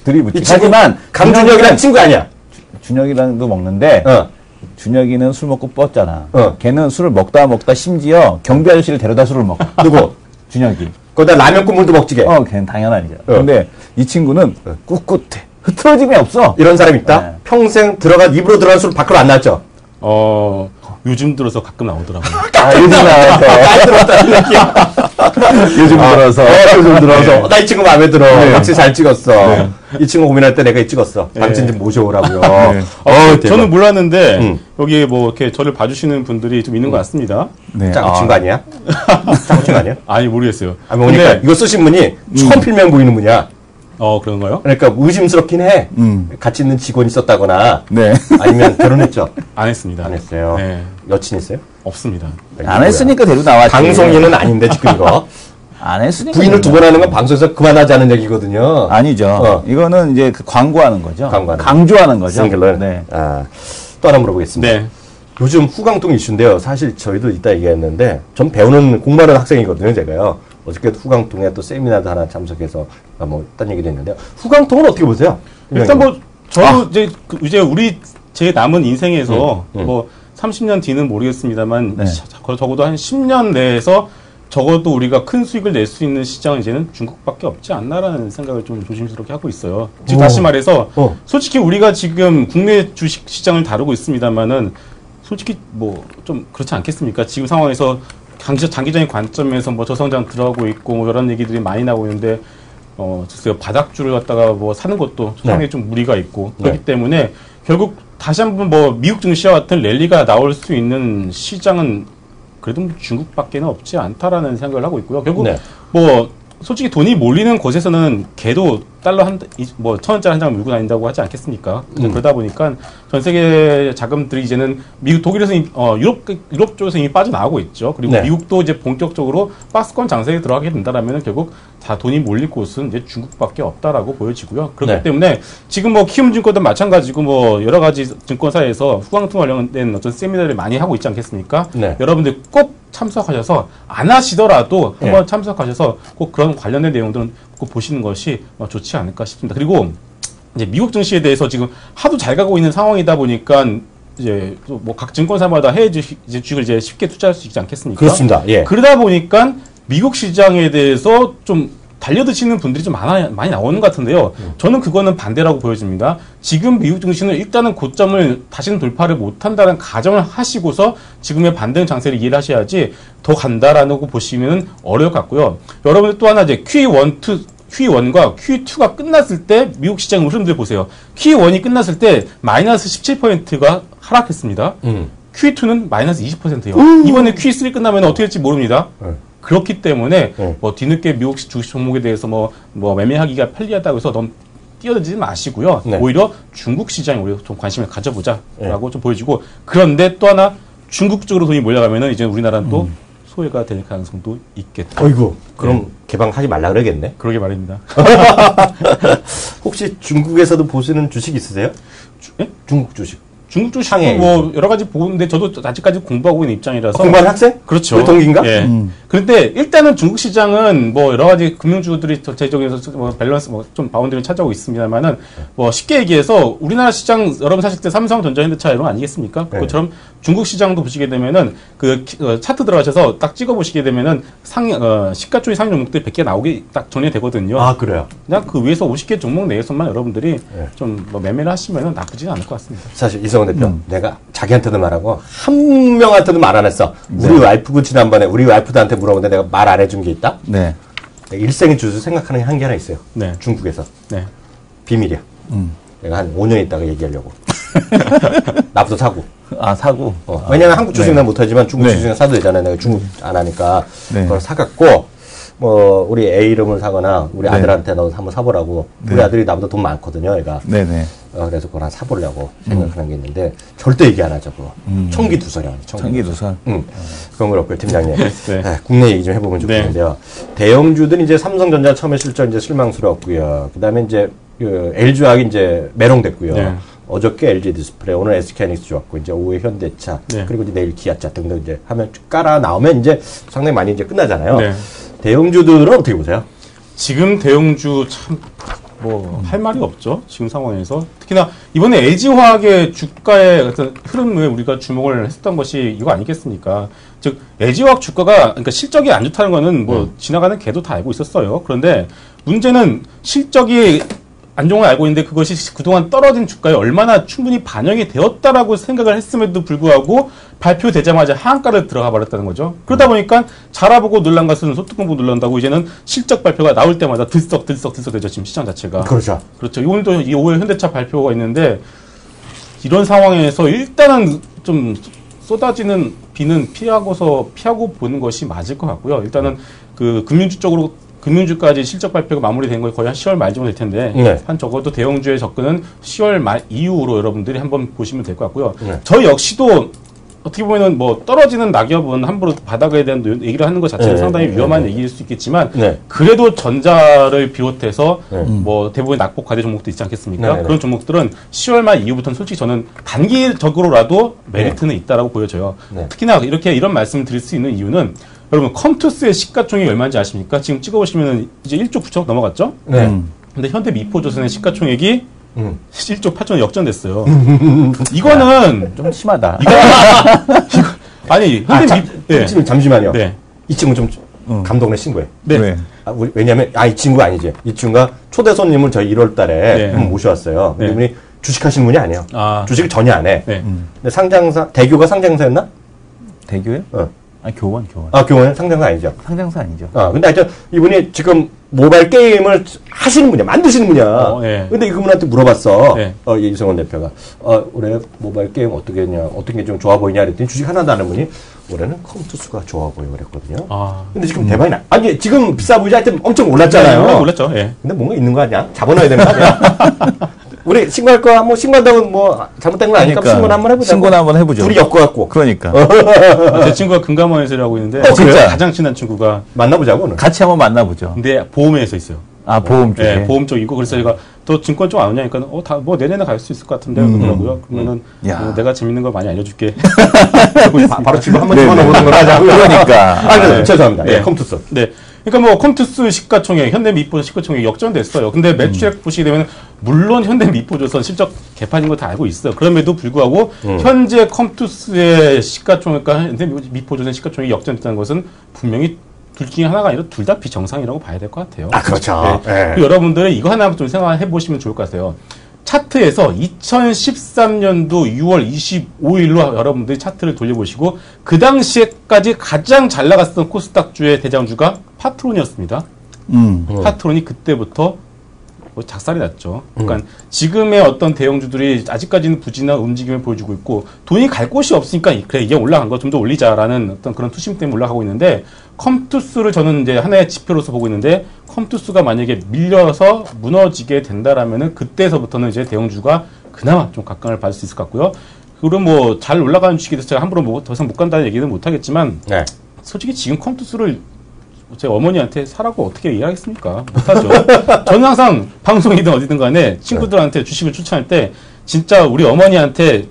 들이붙지. 하지만 강준혁이랑 친구 아니야? 준혁이랑도 먹는데 준혁이는 술 먹고 뻗잖아. 걔는 술을 먹다 심지어 경비 아저씨를 데려다 술을 먹어. 누구? 준혁이. 거기다 라면 국물도 먹지게. 걔는 당연하죠. 근데 이 친구는 꿋꿋해. 흐트러짐이 없어. 이런 사람 있다? 평생 입으로 들어간 술 밖으로 안 나왔죠? 요즘 들어서 가끔 나오더라고요. 요즘 나와서. 많이 들었다는 얘기야. 요즘 들어서. 요즘 들어서. 나 이 친구 마음에 들어. 같이 잘 찍었어. 이 친구 고민할 때 내가 찍었어. 당신 좀 모셔오라고요. 저는 몰랐는데, 여기 뭐, 이렇게 저를 봐주시는 분들이 좀 있는 것 같습니다. 짜고 친구 아니야? 짜고 친구 아니야? 아니, 모르겠어요. 그러니까 이거 쓰신 분이 처음 필명 보이는 분이야. 그런가요? 그러니까 의심스럽긴 해. 같이 있는 직원이 있었다거나. 아니면 결혼했죠? 안 했습니다. 안 했어요. 여친 있어요? 없습니다. 안 했으니까 데리고 나왔지. 방송인은 아닌데 지금 이거. 안 했으니까. 부인을 2번 하는 건 방송에서 그만하자는 얘기거든요. 아니죠. 이거는 이제 광고하는 거죠. 강조하는 거죠. 싱글러. 또 하나 물어보겠습니다. 요즘 후광통 이슈인데요. 사실 저희도 이따 얘기했는데 전 배우는 공부하는 학생이거든요. 제가요. 어저께 후광통에 또 세미나도 하나 참석해서 뭐 딴 얘기도 했는데요. 후광통은 어떻게 보세요? 일단 뭐 저도 이제 우리 제 남은 인생에서 뭐 30년 뒤는 모르겠습니다만 적어도 한 10년 내에서 적어도 우리가 큰 수익을 낼 수 있는 시장은 이제는 중국밖에 없지 않나라는 생각을 좀 조심스럽게 하고 있어요. 즉 다시 말해서 솔직히 우리가 지금 국내 주식 시장을 다루고 있습니다만은 솔직히 뭐 좀 그렇지 않겠습니까? 지금 상황에서 장기적인 관점에서 뭐 저성장 들어가고 있고 뭐 이런 얘기들이 많이 나오고 있는데 글쎄요, 바닥줄을 갖다가 뭐 사는 것도 상당히 좀 무리가 있고 그렇기 때문에 결국 다시 한번 뭐 미국 증시와 같은 랠리가 나올 수 있는 시장은 그래도 중국밖에는 없지 않다라는 생각을 하고 있고요. 결국 뭐 솔직히 돈이 몰리는 곳에서는 걔도 달러 뭐 1,000원짜리 한 장 물고 다닌다고 하지 않겠습니까? 그러다 보니까 전 세계 자금들이 이제는 미국, 독일에서 유럽 쪽에서 이미 빠져나오고 있죠. 그리고 미국도 이제 본격적으로 박스권 장세에 들어가게 된다라면 결국 다 돈이 몰릴 곳은 이제 중국밖에 없다라고 보여지고요. 그렇기 때문에 지금 뭐 키움증권도 마찬가지고 뭐 여러 가지 증권사에서 후광통 관련된 어떤 세미나를 많이 하고 있지 않겠습니까? 여러분들 꼭 참석하셔서 안 하시더라도 한번 참석하셔서 꼭 그런 관련된 내용들은 꼭 보시는 것이 좋지 않을까 싶습니다. 그리고 이제 미국 증시에 대해서 지금 하도 잘 가고 있는 상황이다 보니까 이제 뭐 각 증권사마다 해외 주식을 이제 쉽게 투자할 수 있지 않겠습니까? 그렇습니다. 예. 그러다 보니까 미국 시장에 대해서 좀 달려드시는 분들이 좀 많이 나오는 것 같은데요. 저는 그거는 반대라고 보여집니다. 지금 미국 증시는 일단은 고점을 다시는 돌파를 못한다는 가정을 하시고서 지금의 반등 장세를 이해를 하셔야지 더 간다라고 보시면 어려울 것 같고요. 여러분들 또 하나 이제 Q1과 Q2가 끝났을 때 미국 시장 흐름들 보세요. Q1이 끝났을 때 마이너스 17%가 하락했습니다. Q2는 마이너스 20%예요. 이번에 Q3 끝나면 어떻게 될지 모릅니다. 그렇기 때문에 뭐 뒤늦게 미국 주식 종목에 대해서 뭐 매매하기가 편리하다고 해서 너무 뛰어들지 마시고요. 오히려 중국 시장에 우리가 좀 관심을 가져보자라고 좀 보여지고, 그런데 또 하나 중국 쪽으로 돈이 몰려가면은 이제 우리나라는 또 소외가 될 가능성도 있겠다. 어이구, 그럼 개방하지 말라 그러겠네. 그러게 말입니다. 혹시 중국에서도 보시는 주식 있으세요? 중국 주식. 중국 주식도 뭐 여러 가지 보는데 저도 아직까지 공부하고 있는 입장이라서. 공부하는 학생? 그렇죠. 우리 동기인가? 예. 그런데 일단은 중국 시장은 뭐 여러 가지 금융주들이 전체적에서 뭐 밸런스 뭐 좀 바운드를 차지하고 있습니다만은 뭐 쉽게 얘기해서 우리나라 시장 여러분 사실 때 삼성, 전자, 현대차 이런 거 아니겠습니까? 그것처럼 중국 시장도 보시게 되면은 그 차트 들어가셔서 딱 찍어 보시게 되면은 시가총액 상위 종목들 100개 나오게 딱 정리되거든요. 아, 그래요? 그냥 그 위에서 50개 종목 내에서만 여러분들이 좀 뭐 매매를 하시면은 나쁘지는 않을 것 같습니다. 사실 이성훈 대표, 내가 자기한테도 말하고 한 명한테도 말 안 했어. 우리 와이프가 지난번에 우리 와이프들한테 물어보는데 내가 말 안 해준 게 있다? 네. 일생의 주주 생각하는 게 한 개 하나 있어요. 중국에서. 비밀이야. 내가 한 5년 있다가 얘기하려고. 나부터 사고. 아, 사고? 왜냐면 한국 주식 난 못하지만 중국 주식은 사도 되잖아요. 내가 중국 안 하니까. 그걸 사갖고, 뭐, 우리 애 이름을 사거나, 우리 아들한테 너 한번 사보라고. 우리 아들이 나보다 돈 많거든요, 얘가. 네네. 그래서 그걸 하나 사보려고 생각하는 게 있는데, 절대 얘기 안 하죠, 그거. 청기두설이야. 청기두설. 그런 걸 없고요, 팀장님. 국내 얘기 좀 해보면 좋겠는데요. 대형주들이 이제 삼성전자 처음에 실적 이제 실망스러웠고요. 그 다음에 이제, LG화학이 이제 메롱됐고요. 어저께 LG 디스플레이, 오늘 SK하이닉스 좋았고, 이제 오후에 현대차, 그리고 이제 내일 기아차 등등 이제 하면 깔아 나오면 이제 상당히 많이 이제 끝나잖아요. 대형주들은 어떻게 보세요? 지금 대형주 참, 할 말이 없죠. 지금 상황에서. 특히나 이번에 LG화학의 주가의 어떤 흐름을 우리가 주목을 했었던 것이 이거 아니겠습니까? 즉, LG화학 주가가, 그러니까 실적이 안 좋다는 거는 뭐 지나가는 개도 다 알고 있었어요. 그런데 문제는 실적이 안 좋은 걸 알고 있는데 그것이 그동안 떨어진 주가에 얼마나 충분히 반영이 되었다라고 생각을 했음에도 불구하고 발표되자마자 하한가를 들어가 버렸다는 거죠. 그러다 보니까 자라보고 놀란 것은 소뚜껑 보고 놀란다고 이제는 실적 발표가 나올 때마다 들썩들썩 되죠. 지금 시장 자체가. 그렇죠. 그렇죠. 오늘도 이 5일 현대차 발표가 있는데 이런 상황에서 일단은 좀 쏟아지는 비는 피하고 보는 것이 맞을 것 같고요. 일단은 그 금융주까지 실적 발표가 마무리된 거에 거의 한 10월 말 정도 될 텐데 한 적어도 대형주의 접근은 10월 말 이후로 여러분들이 한번 보시면 될 것 같고요. 저희 역시도 어떻게 보면은 뭐 떨어지는 낙엽은 함부로 바닥에 대한 얘기를 하는 것 자체는 상당히 위험한 얘기일 수 있겠지만 그래도 전자를 비롯해서 뭐 대부분 낙폭 과대 종목도 있지 않겠습니까? 그런 종목들은 10월 말 이후부터는 솔직히 저는 단기적으로라도 메리트는 있다라고 보여져요. 특히나 이런 말씀을 드릴 수 있는 이유는 여러분 컴투스의 시가총액이 얼마인지 아십니까? 지금 찍어보시면 이제 1조 9천억 넘어갔죠? 근데 현대 미포조선의 시가총액이 1조 8천억 역전됐어요. 이거는 좀 심하다. 아니 현대 잠시만요. 이 친구 좀 감독원에 신고해. 왜냐면 이 친구가 아니지. 이 친구가 초대 손님을 저희 1월 달에 한번 모셔왔어요. 이분이 주식하시는 분이 아니에요. 주식을 전혀 안 해. 네. 근데 상장사, 대교가 상장사였나? 대교요? 교원. 교원 상장사 아니죠? 상장사 아니죠. 근데 하여튼 이분이 지금 모바일 게임을 하시는 분이야. 만드시는 분이야. 네. 근데 이분한테 물어봤어. 네. 이승원 대표가. 올해 모바일 게임 어떻게 했냐, 어떤 게 좀 좋아 보이냐 그랬더니 주식 하나도 안 하는 분이 올해는 컴투스가 좋아 보여 그랬거든요. 근데 지금 대박이 나. 아니, 지금 비싸 보이지? 하여튼 엄청 올랐잖아요. 네, 올랐죠. 예. 근데 뭔가 있는 거 아니야? 잡아놔야 되는 거 아니야? 우리 신고할 거, 신고한다고 잘못된 거 아니니까 신고는 한번 해보자. 신고는 한번 해보죠. 둘이 엮어갖고. 그러니까. 제 친구가 금감원에서 일하고 있는데 진짜? 가장 친한 친구가 만나보자고 오늘. 같이 한번 만나보죠. 근데 보험회사에 있어요. 보험 쪽에. 네, 보험 쪽이고 그래서 제가 너 증권 쪽 안 오냐니까 내년에 갈 수 있을 것 같은데 그러더라고요. 그러면은 내가 재밌는 거 많이 알려줄게. 바로 지금 한번 집어넣어보는 걸 하자고요. 그러니까. 죄송합니다. 네, 컴투스. 네. 그러니까 컴투스 시가총액, 현대미포조선 시가총액이 역전됐어요. 근데 매출액 보시게 되면 물론 현대미포조선 실적 개판인 거 다 알고 있어요. 그럼에도 불구하고 현재 컴투스의 시가총액과 현대미포조선 시가총액이 역전됐다는 것은 분명히 둘 중에 하나가 아니라 둘 다 비정상이라고 봐야 될 것 같아요. 그렇죠. 네. 그리고 여러분들은 이거 하나 좀 생각해 보시면 좋을 것 같아요. 차트에서 2013년도 6월 25일로 여러분들이 차트를 돌려보시고 그 당시에까지 가장 잘 나갔던 코스닥주의 대장주가 파트론이었습니다. 파트론이 그때부터 작살이 났죠. 그러니까 지금의 어떤 대형주들이 아직까지는 부진한 움직임을 보여주고 있고 돈이 갈 곳이 없으니까 그래 이게 올라간 거 좀 더 올리자라는 어떤 그런 투심 때문에 올라가고 있는데 컴투스를 저는 이제 하나의 지표로서 보고 있는데 컴투스가 만약에 밀려서 무너지게 된다라면은 그때서부터는 이제 대형주가 그나마 좀 각광을 받을 수 있을 것 같고요. 그리고 잘 올라가는 주식에 대해서 제가 함부로 더 이상 못 간다는 얘기는 못 하겠지만 솔직히 지금 컴투스를 제 어머니한테 사라고 어떻게 이해하겠습니까? 못하죠. 저는 항상 방송이든 어디든 간에 친구들한테 주식을 추천할 때 진짜 우리 어머니한테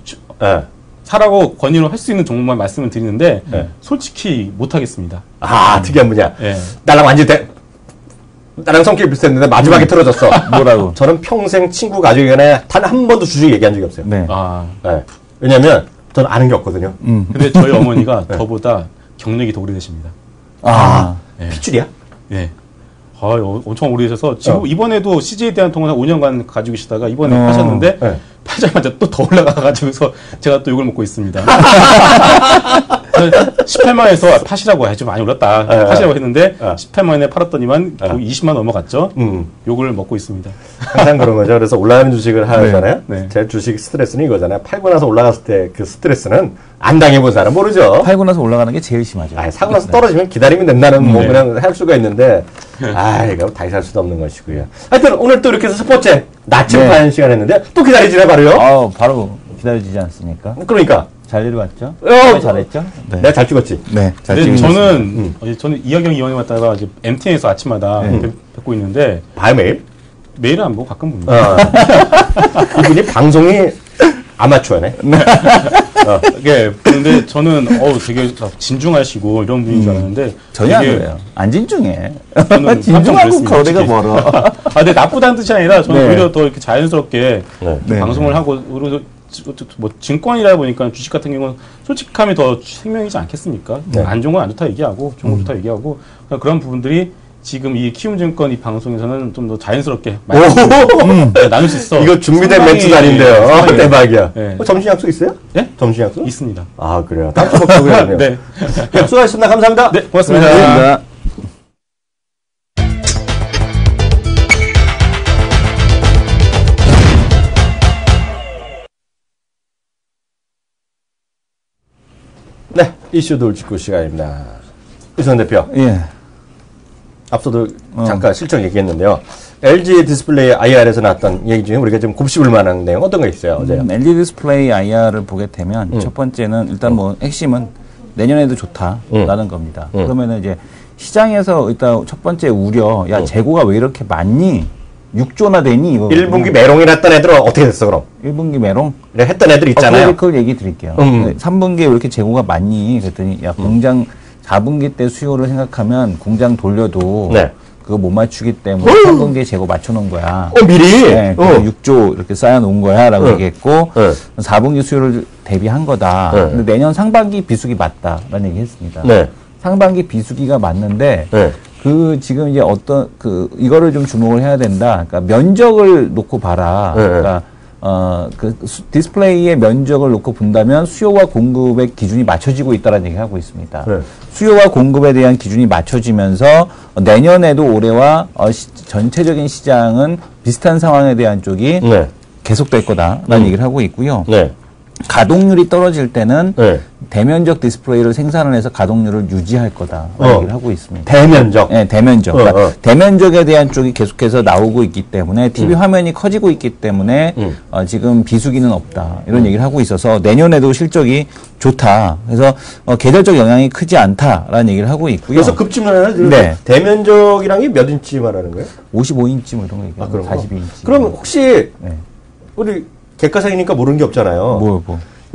사라고 권유를 할 수 있는 종목만 말씀을 드리는데 솔직히 못하겠습니다. 특이한 분야. 나랑 완전 나랑 성격이 비슷했는데 마지막에 틀어졌어. 뭐라고? 저는 평생 친구 가족이 간에 단 한 번도 주식 얘기한 적이 없어요. 네. 왜냐면 저는 아는 게 없거든요. 근데 저희 어머니가 저보다 경력이 더 오래되십니다. 핏줄이야? 네. 엄청 오래되셔서 지금 이번에도 CJ에 대한 통화를 5년간 가지고 계시다가 이번에 파셨는데 팔자마자 또 더 올라가가지고서 제가 또 욕을 먹고 있습니다. 18만에서 파시라고 해야지 많이 올랐다. 파시라고 했는데 18만에 팔았더니만 20만 넘어갔죠. 욕을 먹고 있습니다. 항상 그런 거죠. 그래서 올라가는 주식을 하잖아요. 제 주식 스트레스는 이거잖아요. 팔고 나서 올라갔을 때 그 스트레스는 안 당해본 사람 모르죠. 팔고 나서 올라가는 게 제일 심하죠. 사고 나서 떨어지면 기다리면 된다는 그냥 할 수가 있는데 이거 다시 살 수도 없는 것이고요. 하여튼 오늘 또 이렇게 해서 첫 번째 나침반 시간 했는데 또 기다리지나 바로요? 바로 기다려지지 않습니까? 그러니까 잘 내려왔죠? 잘했죠? 내가 잘 찍었지. 네, 잘 근데 찍었습니다. 저는 이하경 의원님 왔다가 이제 MTN에서 아침마다 뵙고 있는데 봐요 매일? 매일은 안 보고 가끔 봅니다. 그분이 방송이 아마추어네. 그런데 저는 되게 진중하시고 이런 분인 줄 알았는데 전혀 안 그래요. 안 진중해. 진중하고 거리가 멀어. 근데 나쁘다는 뜻이 아니라 저는 오히려 더 이렇게 자연스럽게 방송을 하고 그리고 증권이라 보니까 주식 같은 경우는 솔직함이 더 생명이지 않겠습니까? 안 좋은 건 안 좋다 얘기하고 좋은 건 좋다 얘기하고 그런 부분들이 지금 이 키움증권 이 방송에서는 좀 더 자연스럽게 나눌 수 있어. 이거 준비된 멘트도 아닌데요. 대박이야. 점심 약속 있어요? 네? 점심 약속? 있습니다. 그래요. 다음 주 먹자고요. 네. 수고하셨습니다. 감사합니다. 네, 고맙습니다. 감사합니다. 네, 이슈 돌직구 시간입니다. 이승원 대표. 앞서도 잠깐 실적 얘기했는데요. LG 디스플레이 IR에서 나왔던 얘기 중에 우리가 좀 곱씹을 만한 내용 어떤 거 있어요? 어제요? LG 디스플레이 IR을 보게 되면 첫 번째는 일단 핵심은 내년에도 좋다라는 겁니다. 그러면은 이제 시장에서 일단 첫 번째 우려, 재고가 왜 이렇게 많니? 6조나 되니? 이거 1분기 메롱이 났던 애들은 어떻게 됐어, 그럼? 1분기 메롱? 했던 애들 있잖아요. 그걸 얘기 드릴게요. 3분기에 왜 이렇게 재고가 많니? 그랬더니, 공장 4분기 때 수요를 생각하면 공장 돌려도 그거 못 맞추기 때문에 3분기에 재고 맞춰놓은 거야. 미리? 네, 6조 이렇게 쌓아놓은 거야 라고 얘기했고 4분기 수요를 대비한 거다. 근데 내년 상반기 비수기 맞다라는 얘기 했습니다. 상반기 비수기가 맞는데 지금 이제 이거를 좀 주목을 해야 된다. 그러니까 면적을 놓고 봐라. 그러니까 디스플레이의 면적을 놓고 본다면 수요와 공급의 기준이 맞춰지고 있다는 얘기를 하고 있습니다. 네. 수요와 공급에 대한 기준이 맞춰지면서 내년에도 올해와 전체적인 시장은 비슷한 상황에 대한 쪽이 네. 계속될 거다라는 얘기를 하고 있고요. 네. 가동률이 떨어질 때는 네. 대면적 디스플레이를 생산을 해서 가동률을 유지할 거다라는 얘기를 하고 있습니다. 대면적. 네, 대면적. 그러니까 대면적에 대한 쪽이 계속해서 나오고 있기 때문에 TV 화면이 커지고 있기 때문에 지금 비수기는 없다. 이런 얘기를 하고 있어서 내년에도 실적이 좋다. 그래서 계절적 영향이 크지 않다라는 얘기를 하고 있고요. 그래서 급증을 네. 대면적이랑이 몇 인치 말하는 거예요? 55인치 뭐 이런 거 얘기하는 그런 거? 42인치. 그럼 혹시 네. 우리 객가상이니까 모르는 게 없잖아요. 뭐.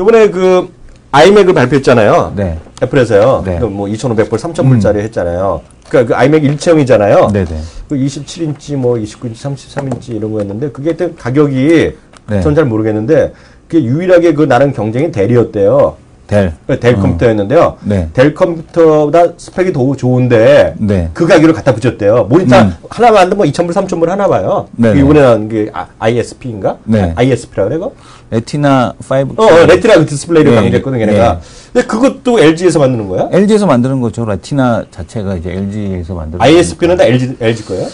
이번에 그 아이맥을 발표했잖아요. 네. 애플에서요. 네. 그 뭐 2,500불, 3,000불짜리 했잖아요. 그러니까 그 아이맥 일체형이잖아요. 네네. 그 27인치, 뭐 29인치, 33인치 이런 거였는데 그게 하여튼 가격이 네. 전 잘 모르겠는데 그게 유일하게 그 나름 경쟁이 델이었대요. 델. 델 컴퓨터였는데요. 네. 델 컴퓨터보다 스펙이 더 좋은데 네. 그 가격을 갖다 붙였대요. 모니터 하나 만들면 뭐 2,000불, 3,000불 하나 봐요. 네네. 이번에 나온 게 ISP인가? 네. ISP라 그래? 레티나 5. 레티나 그 디스플레이를 예, 강조했거든, 걔네가. 근데 그것도 LG에서 만드는 거야? LG에서 만드는 거죠. 레티나 자체가 이제 LG에서 만드는 ISP는 다 LG 거예요?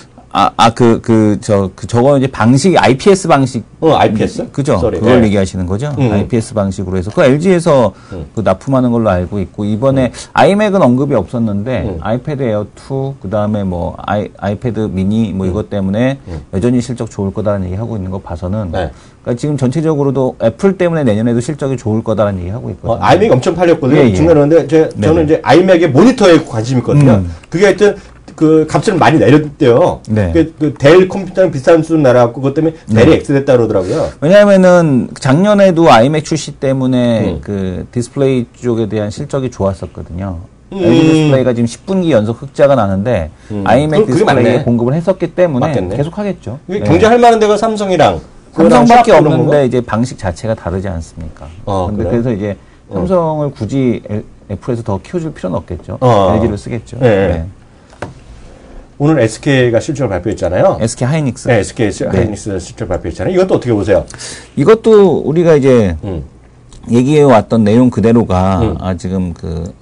저거 이제 방식이 IPS 방식. IPS? 그죠? Sorry. 그걸 네. 얘기하시는 거죠? IPS 방식으로 해서. 그 LG에서 그 납품하는 걸로 알고 있고, 이번에 아이맥은 언급이 없었는데, 아이패드 에어 2, 그 다음에 뭐, 아이패드 미니 뭐 이것 때문에 여전히 실적 좋을 거다라는 얘기 하고 있는 거 봐서는, 네. 그러니까 지금 전체적으로 애플 때문에 내년에도 실적이 좋을 거다라는 얘기 하고 있거든요. 아이맥이 엄청 팔렸거든요. 예, 예. 중간에 그런데 저는 이제 아이맥의 모니터에 관심이 있거든요. 그게 하여튼 그 값을 많이 내렸대요. 네. 그 델 컴퓨터랑 비싼 수준 날아갔고 그것 때문에 델이 엑스됐다 그러더라고요. 왜냐하면은 작년에도 아이맥 출시 때문에 그 디스플레이 쪽에 대한 실적이 좋았었거든요. LG 디스플레이가 지금 10분기 연속 흑자가 나는데 아이맥 그게 디스플레이에 맞네. 공급을 했었기 때문에 맞겠네. 계속 하겠죠. 이게 경쟁할 만한 데가 삼성이랑 삼성밖에 그거랑 없는데 이제 방식 자체가 다르지 않습니까? 근데 그래요? 그래서 이제 삼성을 굳이 애플에서 더 키워줄 필요는 없겠죠. LG를 쓰겠죠. 네. 네. 오늘 SK가 실적을 발표했잖아요. SK 하이닉스. 네, SK 하이닉스 실적 발표했잖아요. 이것도 어떻게 보세요? 이것도 우리가 이제 얘기해 왔던 내용 그대로가 지금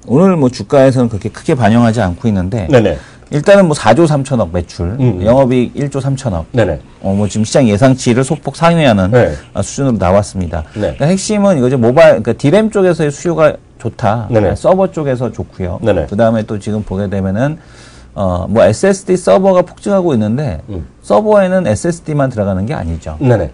오늘 뭐 주가에서는 그렇게 크게 반영하지 않고 있는데 네네. 일단은 뭐 4조 3천억 매출, 영업이익 1조 3천억. 네네. 뭐 지금 시장 예상치를 소폭 상회하는 네. 수준으로 나왔습니다. 네. 그러니까 핵심은 이거죠. 그러니까 디램 쪽에서의 수요가 좋다. 네네. 서버 쪽에서 좋고요. 네네. 그 다음에 또 지금 보게 되면은 뭐 SSD 서버가 폭증하고 있는데 서버에는 SSD만 들어가는 게 아니죠. 네네.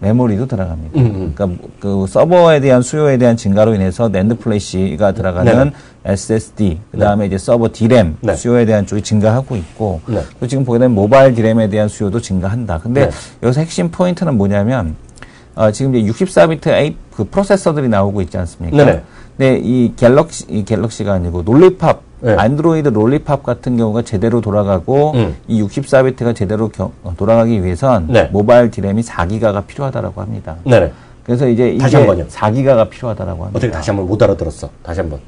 메모리도 들어갑니다. 그러니까 그 서버에 대한 수요에 대한 증가로 인해서 낸드 플래시가 들어가는 네네. SSD, 그 다음에 이제 서버 디램 네. 수요에 대한 쪽이 증가하고 있고, 네. 또 지금 보게 되면 모바일 디램에 대한 수요도 증가한다. 근데 네. 여기서 핵심 포인트는 뭐냐면, 지금 이제 64비트 그 프로세서들이 나오고 있지 않습니까? 네네. 근데 이 갤럭시가 아니고 롤리팝, 네. 안드로이드 롤리팝 같은 경우가 제대로 돌아가고 이 64비트가 제대로 돌아가기 위해선 네. 모바일 디램이 4기가가 필요하다라고 합니다. 네네. 그래서 이제 다시 이게 한번요. 4기가가 필요하다라고 합니다. 어떻게 다시 한번 못 알아들었어. 다시 한번.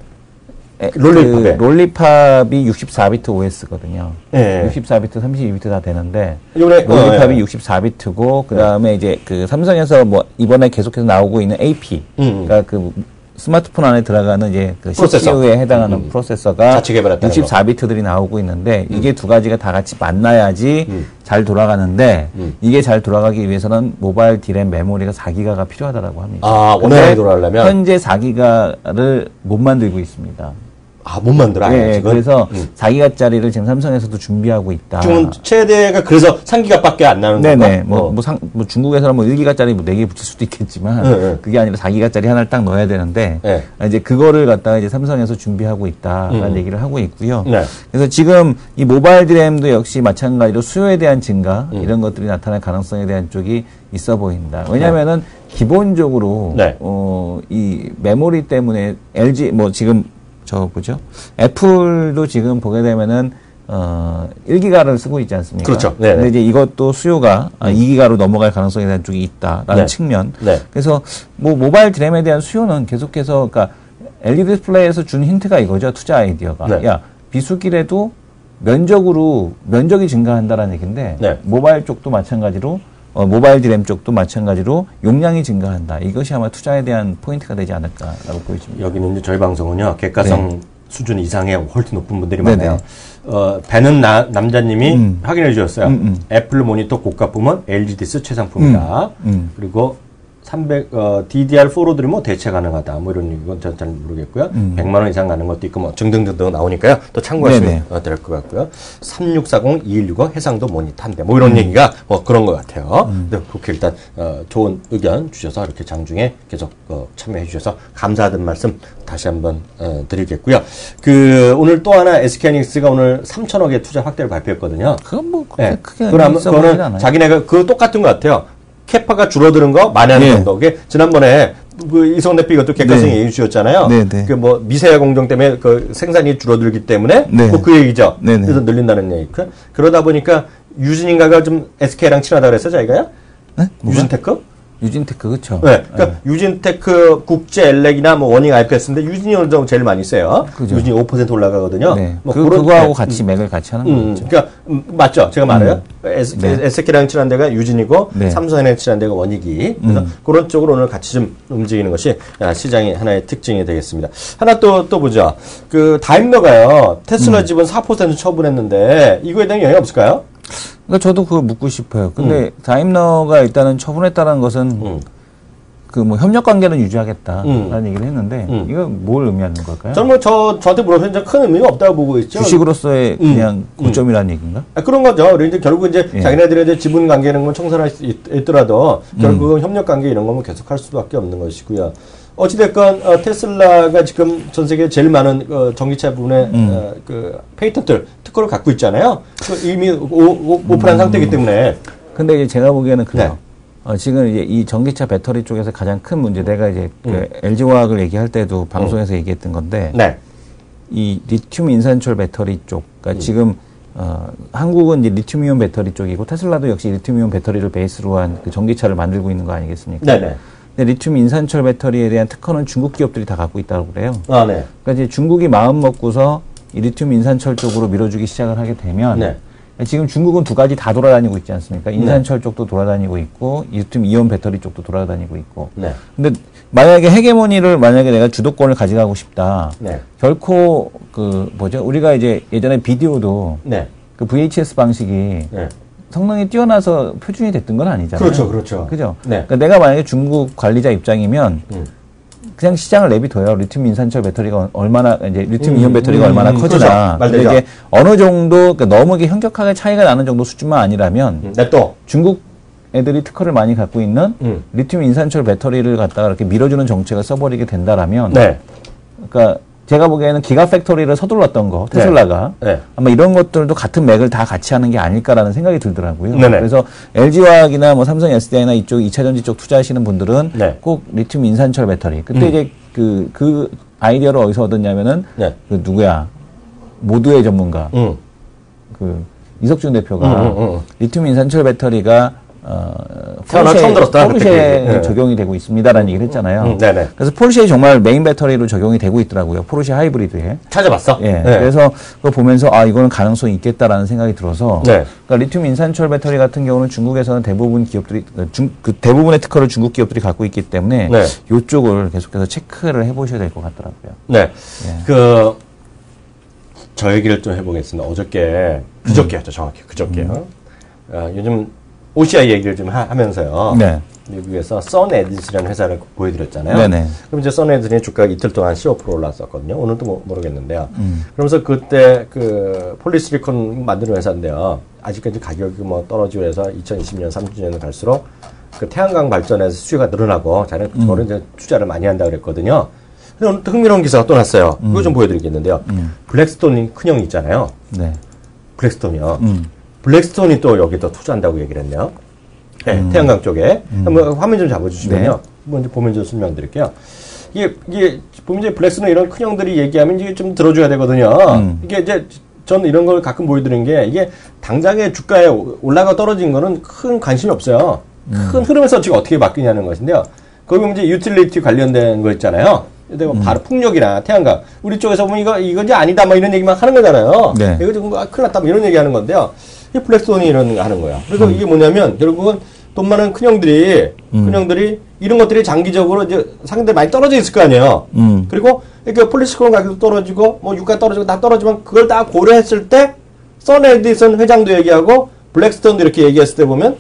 롤리팝에. 롤리팝이 64비트 OS거든요. 네. 64비트, 32비트 다 되는데 이번에 롤리팝이 64비트고 그 다음에 이제 그 삼성에서 뭐 이번에 계속해서 나오고 있는 AP, 그러니까 그 스마트폰 안에 들어가는 이제 그 프로세서. CPU에 해당하는 프로세서가 자체 개발했다는 64비트들이 나오고 있는데 이게 두 가지가 다 같이 만나야지 잘 돌아가는데 이게 잘 돌아가기 위해서는 모바일 디램 메모리가 4기가가 필요하다고 합니다. 원활하게 돌아가려면? 현재 4기가를 못 만들고 있습니다. 못 만들어. 네, 지금? 그래서 4기가짜리를 지금 삼성에서도 준비하고 있다. 지금 최대가 그래서 3기가밖에 안 나는 네네. 건가? 뭐 중국에서는 뭐 1기가짜리 뭐 4개 붙일 수도 있겠지만, 네. 그게 아니라 4기가짜리 하나를 딱 넣어야 되는데, 네. 이제 그거를 갖다가 이제 삼성에서 준비하고 있다라는 얘기를 하고 있고요. 네. 그래서 지금 이 모바일 디램도 역시 마찬가지로 수요에 대한 증가, 이런 것들이 나타날 가능성에 대한 쪽이 있어 보인다. 왜냐면은 기본적으로, 네. 이 메모리 때문에 LG, 뭐 지금 애플도 지금 보게 되면은 1기가를 쓰고 있지 않습니까? 그렇죠. 네네. 근데 이제 이것도 수요가 2기가로 넘어갈 가능성에 대한 쪽이 있다라는 네. 측면. 네. 그래서 뭐 모바일 디램에 대한 수요는 계속해서 그러니까 LED 디스플레이에서 준 힌트가 이거죠. 투자 아이디어가. 네. 야, 비수기라도 면적이 증가한다라는 얘기인데 네. 모바일 쪽도 마찬가지로 모바일 디램 쪽도 마찬가지로 용량이 증가한다. 이것이 아마 투자에 대한 포인트가 되지 않을까라고 보여집니다. 여기는 이제 저희 방송은요, 객가성 네. 수준 이상의 훨씬 높은 분들이 네네. 많아요. 배는 남자님이 확인해 주셨어요. 애플 모니터 고가품은 LG디스 최상품이다. 그리고 300, DDR4로 들으면 대체 가능하다. 뭐 이런 건 잘 모르겠고요. 100만 원 이상 가는 것도 있고 뭐 등등등 나오니까요. 또 참고하시면 될 것 같고요. 3640, 2165 해상도 모니터 한 대. 뭐 이런 얘기가 뭐 그런 것 같아요. 네, 그렇게 일단 좋은 의견 주셔서 이렇게 장중에 계속 참여해 주셔서 감사하다는 말씀 다시 한번 드리겠고요. 오늘 또 하나 SK하이닉스가 오늘 3천억의 투자 확대를 발표했거든요. 그건 뭐 네. 크게 그거는 자기네가 그 똑같은 것 같아요. 캐파가 줄어드는 거 만회하는 정도. 그게 지난번에 이성 대표 이것도 객관성 얘기 주셨잖아요. 그 뭐 미세화 공정 때문에 그 생산이 줄어들기 때문에 그 얘기죠. 그래서 늘린다는 얘기. 그러다 보니까 유진인가가 좀 SK랑 친하다 그랬어 자기가요? 네? 유진테크? 유진테크 그렇죠. 네, 그러니까 유진테크 국제 엘렉이나 뭐 워닝 IPS인데 유진이 어느 정도 제일 많이 세요. 그죠. 유진이 5% 올라가거든요. 네. 뭐 그거하고 같이 맥을 같이 하는 거죠. 그러니까 맞죠. 제가 말해요. SK랑 친한 데가 유진이고 삼성이랑 친한 데가 원익이. 그래서 그런 쪽으로 오늘 같이 좀 움직이는 것이 시장의 하나의 특징이 되겠습니다. 하나 또 보죠. 다임러가요. 테슬라 지분 4% 처분했는데 이거에 대한 영향이 없을까요? 그러니까 저도 그걸 묻고 싶어요. 근데 다임러가 일단은 처분했다는 것은 뭐 협력 관계는 유지하겠다라는 얘기를 했는데 이거 뭘 의미하는 걸까요? 저는 뭐 저한테 물어보면 큰 의미가 없다고 보고 있죠. 주식으로서의 그냥 고점이라는 얘기인가? 그런 거죠. 그런데 결국 이제 자기네들의 이제 지분 관계는 건 청산할 수 있더라도 결국은 협력 관계 이런 거면 계속할 수밖에 없는 것이고요. 어찌됐건 테슬라가 지금 전 세계 제일 많은 전기차 부분의 페이턴트 특허를 갖고 있잖아요. 이미 오픈한 상태이기 때문에. 근데 이제 제가 보기에는 그래요. 지금 이제 이 전기차 배터리 쪽에서 가장 큰 문제, 내가 이제 LG화학을 얘기할 때도 방송에서 얘기했던 건데, 이 리튬 인산철 배터리 쪽, 그러니까 지금 한국은 이제 리튬이온 배터리 쪽이고 테슬라도 역시 리튬이온 배터리를 베이스로 한 그 전기차를 만들고 있는 거 아니겠습니까? 네네. 근데 리튬 인산철 배터리에 대한 특허는 중국 기업들이 다 갖고 있다고 그래요. 아, 네. 그러니까 이제 중국이 마음 먹고서 이 리튬 인산철 쪽으로 밀어주기 시작을 하게 되면 지금 중국은 두 가지 다 돌아다니고 있지 않습니까? 인산철 쪽도 돌아다니고 있고 리튬 이온 배터리 쪽도 돌아다니고 있고. 근데 만약에 헤게모니를 만약에 내가 주도권을 가져가고 싶다. 결코 우리가 이제 예전에 비디오도 그 VHS 방식이 성능이 뛰어나서 표준이 됐던 건 아니잖아요. 그렇죠. 그죠? 그러니까 내가 만약에 중국 관리자 입장이면 그냥 시장을 내비둬요. 리튬 인산철 배터리가 얼마나 이제 리튬 이온 배터리가 얼마나 커지나. 그렇죠. 근데 이게 어느 정도 그러니까 너무 이게 현격하게 차이가 나는 정도 수준만 아니라면 또 중국 애들이 특허를 많이 갖고 있는 리튬 인산철 배터리를 갖다가 이렇게 밀어주는 정책을 써버리게 된다라면, 그러니까 제가 보기에는 기가 팩토리를 서둘렀던 거 테슬라가 아마 이런 것들도 같은 맥을 다 같이 하는 게 아닐까라는 생각이 들더라고요. 그래서 LG화학이나 뭐 삼성 SDI나 이쪽 2차 전지 쪽 투자하시는 분들은 꼭 리튬 인산철 배터리. 그때 이제 그 아이디어를 어디서 얻었냐면은 그 누구야 모두의 전문가 그 이석준 대표가 리튬 인산철 배터리가 포르쉐에 적용이 되고 있습니다라는 얘기를 했잖아요. 그래서 포르쉐에 정말 메인 배터리로 적용이 되고 있더라고요. 포르쉐 하이브리드에. 찾아봤어? 그래서 그거 보면서 이거는 가능성이 있겠다라는 생각이 들어서 그러니까 리튬 인산철 배터리 같은 경우는 중국에서는 대부분 기업들이 대부분의 특허를 중국 기업들이 갖고 있기 때문에 이쪽을 계속해서 체크를 해보셔야 될 것 같더라고요. 저 얘기를 좀 해보겠습니다. 그저께였죠, 정확히 그저께요. 요즘 OCI 얘기를 좀 하면서요. 미국에서 써네디스라는 회사를 보여드렸잖아요. 그럼 이제 써네디스의 주가가 이틀 동안 15% 올랐었거든요. 오늘도 모르겠는데요. 그러면서 그때 폴리시리콘 만드는 회사인데요. 아직까지 가격이 떨어지고 해서 2020년, 30년을 갈수록 그 태양광 발전에서 수요가 늘어나고 자기는 그거를 이제 투자를 많이 한다 그랬거든요. 근데 오늘 또 흥미로운 기사가 또 났어요. 이거 좀 보여드리겠는데요. 블랙스톤이 큰형이 있잖아요. 블랙스톤이요. 블랙스톤이 또 여기 또 투자한다고 얘기를 했네요. 태양광 쪽에. 한번 화면 좀 잡아주시면요. 먼저 보면 좀 설명드릴게요. 이게 보면 이제 블랙스톤 이런 큰 형들이 얘기하면 이게 좀 들어줘야 되거든요. 이게 이제 저는 이런 걸 가끔 보여드리는 게 이게 당장에 주가에 올라가 떨어진 거는 큰 관심이 없어요. 큰 흐름에서 지금 어떻게 바뀌냐는 것인데요. 거기 보면 이제 유틸리티 관련된 거 있잖아요. 바로 풍력이나 태양광. 우리 쪽에서 보면 이거 이제 아니다 뭐 이런 얘기만 하는 거잖아요. 이거 좀 큰일 났다 뭐 이런 얘기 하는 건데요. 이 블랙스톤이 이런 거 하는 거야. 그래서 이게 뭐냐면 결국은 돈 많은 큰형들이 이런 것들이 장기적으로 이제 상대들 많이 떨어져 있을 거 아니에요. 그리고 그러니까 폴리스크론 가격도 떨어지고 뭐 유가 떨어지고 다 떨어지면 그걸 다 고려했을 때 선 에디슨 회장도 얘기하고 블랙스톤도 이렇게 얘기했을 때 보면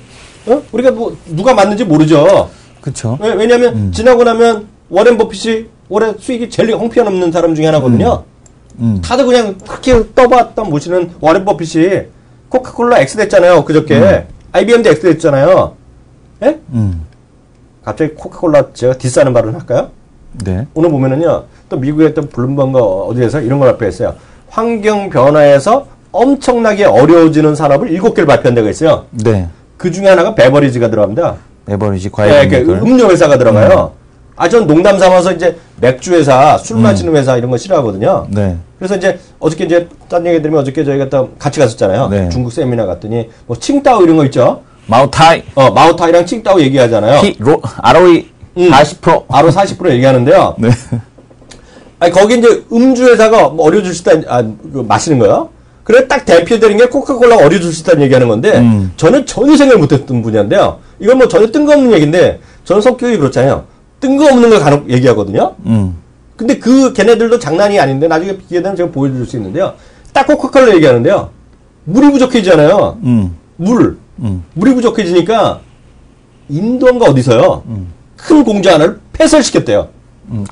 우리가 뭐 누가 맞는지 모르죠. 그렇죠. 왜냐하면 지나고 나면 워렌 버핏이 올해 수익이 제일 형편없는 사람 중에 하나거든요. 다들 그냥 그렇게 떠봤던 모시는 워렌 버핏이 코카콜라 X 됐잖아요. 그저께 IBM도 X 됐잖아요. 예? 갑자기 코카콜라 제가 디스하는 발언 할까요? 네. 오늘 보면은요, 또 미국의 또 블룸버그 어디에서 이런 걸 발표했어요. 환경 변화에서 엄청나게 어려워지는 산업을 7개를 발표한 데가 있어요. 네. 그 중에 하나가 베버리지가 들어갑니다. 베버리지 과일 네, 음료 회사가 들어가요. 전 농담 삼아서 이제 맥주 회사, 술 마시는 회사 이런 거 싫어하거든요. 네. 그래서 이제 어저께 이제 딴 얘기 들으면 어저께 저희가 또 같이 갔었잖아요. 네. 중국 세미나 갔더니 뭐 칭따오 이런 거 있죠. 마오타이. 마오타이랑 칭따오 얘기하잖아요. ROE 40%. RO 40% 얘기하는데요. 네. 아니 거기 이제 음주 회사가 뭐 어려워질 수 있다, 마시는 거요. 그래 딱 대표되는 게 코카콜라가 어려워질 수 있다는 얘기하는 건데 저는 전혀 생각을 못했던 분야인데요. 이건 뭐 전혀 뜬금없는 얘기인데 저는 성격이 그렇잖아요. 뜬금없는 걸 간혹 얘기하거든요. 근데 걔네들도 장난이 아닌데 나중에 기회 되면 제가 보여줄 수 있는데요. 딱 코카콜라 얘기하는데요. 물이 부족해지잖아요. 물이 부족해지니까 인도인가 어디서요. 큰 공장 하나를 폐설시켰대요.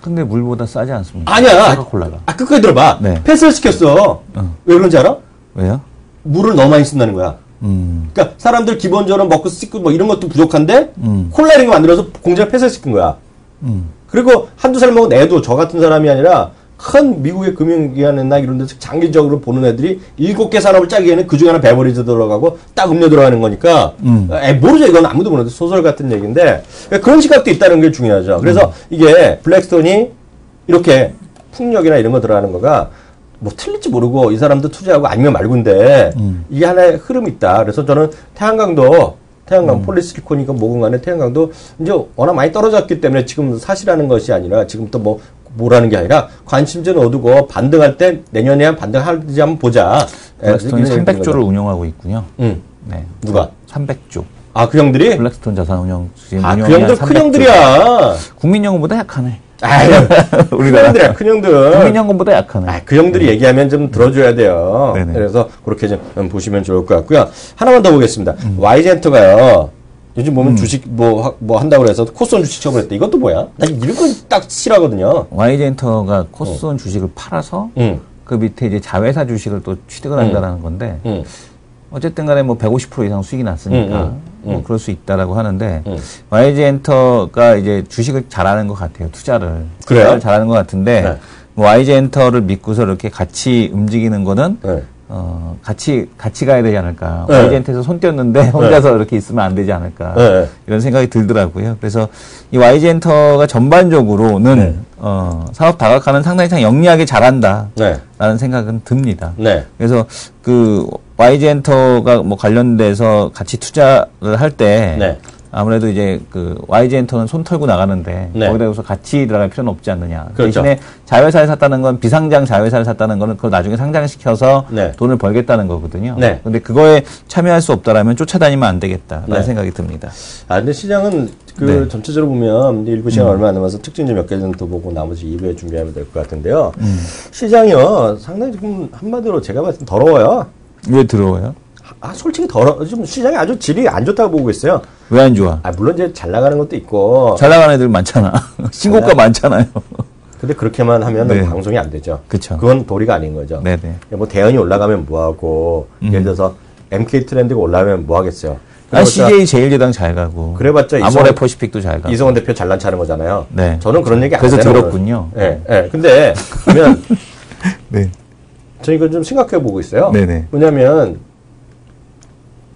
근데 물보다 싸지 않습니까? 아니야. 코카콜라가. 끝까지 들어봐. 네. 폐설시켰어. 왜 그런지 알아? 왜요? 물을 너무 많이 쓴다는 거야. 그러니까 사람들 기본적으로 먹고 씻고 뭐 이런 것도 부족한데 콜라 이런 거 만들어서 공장을 폐쇄시킨 거야. 그리고 한두 살 먹은 애도 저 같은 사람이 아니라 큰 미국의 금융기관이나 이런 데서 장기적으로 보는 애들이 7개 산업을 짜기에는 그중에 하나 베버리지 들어가고 딱 음료 들어가는 거니까 모르죠. 이건 아무도 모르는데 소설 같은 얘기인데 그런 시각도 있다는 게 중요하죠. 그래서 이게 블랙스톤이 이렇게 풍력이나 이런 거 들어가는 거가 뭐 틀릴지 모르고 이 사람도 투자하고 아니면 말고인데 이게 하나의 흐름이 있다. 그래서 저는 태양광 폴리실리콘이건 뭐건 간에 태양광도 이제 워낙 많이 떨어졌기 때문에 지금 사실하는 것이 아니라 지금 또 뭐라는 게 아니라 관심주는 어두고 반등할 때 내년에 반등할지 한번 보자. 블랙스톤이 300조를 운용하고 있군요. 네. 누가? 300조. 그 형들이? 블랙스톤 자산운용. 그 형들 큰 형들이야. 국민연금보다 약하네. 우리나라 큰 형들. 국민연금보다 약하네. 그 형들이 얘기하면 좀 들어줘야 돼요. 네네. 그래서 그렇게 좀 보시면 좋을 것 같고요. 하나만 더 보겠습니다. 와이젠터가요. 요즘 보면 주식 뭐 한다고 해서 코스온 주식 처분했대. 이것도 뭐야? 나 이런 거 딱 싫어하거든요. 와이젠터가 코스온 주식을 팔아서 그 밑에 이제 자회사 주식을 또 취득을 한다라는 건데 어쨌든 간에 뭐 150% 이상 수익이 났으니까 뭐 그럴 수 있다라고 하는데 YG엔터가 이제 주식을 잘하는 것 같아요. 투자를 잘하는 것 같은데 네. 뭐 YG엔터를 믿고서 이렇게 같이 움직이는 거는 네. 같이 가야 되지 않을까. 네. YG엔터에서 손 떼었는데 혼자서 이렇게 있으면 안 되지 않을까. 네. 이런 생각이 들더라고요. 그래서 이 YG엔터가 전반적으로는 사업 다각화는 상당히 영리하게 잘한다. 라는 생각은 듭니다. 그래서 그 YG엔터가 뭐 관련돼서 같이 투자를 할 때 아무래도 이제 그 YG엔터는 손 털고 나가는데 거기다가서 같이 들어갈 필요는 없지 않느냐. 그렇죠. 대신에 자회사를 샀다는 건 비상장 자회사를 샀다는 거는 그걸 나중에 상장시켜서 돈을 벌겠다는 거거든요. 근데 그거에 참여할 수 없다라면 쫓아다니면 안 되겠다라는 생각이 듭니다. 근데 시장은 전체적으로 보면 일부 시간 얼마 안 남아서 특징주 몇 개 정도 보고 나머지 2부에 준비하면 될 것 같은데요. 시장이요 상당히 지금 한마디로 제가 봤을 때 더러워요. 왜 더러워요? 솔직히 지금 시장이 아주 질이 안 좋다고 보고 있어요. 왜 안 좋아? 물론 이제 잘 나가는 것도 있고. 잘 나가는 애들 많잖아. 신고가 많잖아요. 근데 그렇게만 하면 방송이 안 되죠. 그쵸. 그건 도리가 아닌 거죠. 네네. 뭐 대연이 올라가면 뭐하고, 예를 들어서 MK 트렌드가 올라가면 뭐 하겠어요. CJ 제일제당 잘 가고. 그래봤자 아모레 퍼시픽도 잘 가고. 이성원 대표 잘난 차는 거잖아요. 저는 그런 얘기 안 해요. 그래서 들었군요. 근데, 보면, 저 이거 좀 생각해 보고 있어요. 네네. 뭐냐면,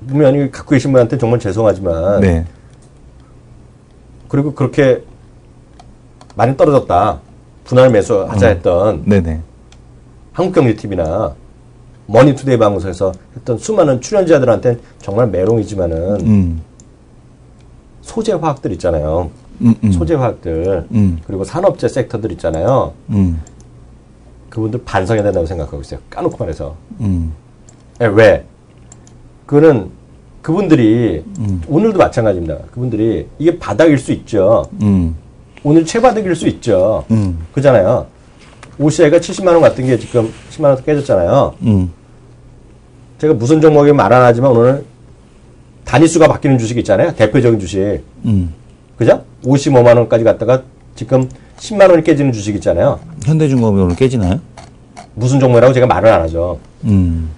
분명히 갖고 계신 분한테 정말 죄송하지만, 그리고 그렇게 많이 떨어졌다. 분할 매수하자 했던, 한국경제TV나 머니투데이 방송에서 했던 수많은 출연자들한테는 정말 메롱이지만은, 소재화학들 있잖아요. 소재화학들, 그리고 산업재 섹터들 있잖아요. 그분들 반성해야 된다고 생각하고 있어요. 까놓고 말해서. 왜? 그거는 그분들이 오늘도 마찬가지입니다. 그분들이 이게 바닥일 수 있죠. 오늘 최바닥일 수 있죠. 그잖아요. OCI가 70만 원 같은 게 지금 10만 원 깨졌잖아요. 제가 무슨 종목이 말 안 하지만 오늘 단위수가 바뀌는 주식 있잖아요. 대표적인 주식. 그죠? 55만 원까지 갔다가 지금 10만 원이 깨지는 주식 있잖아요. 현대중공업이 오늘 깨지나요? 무슨 종목이라고 제가 말을 안 하죠.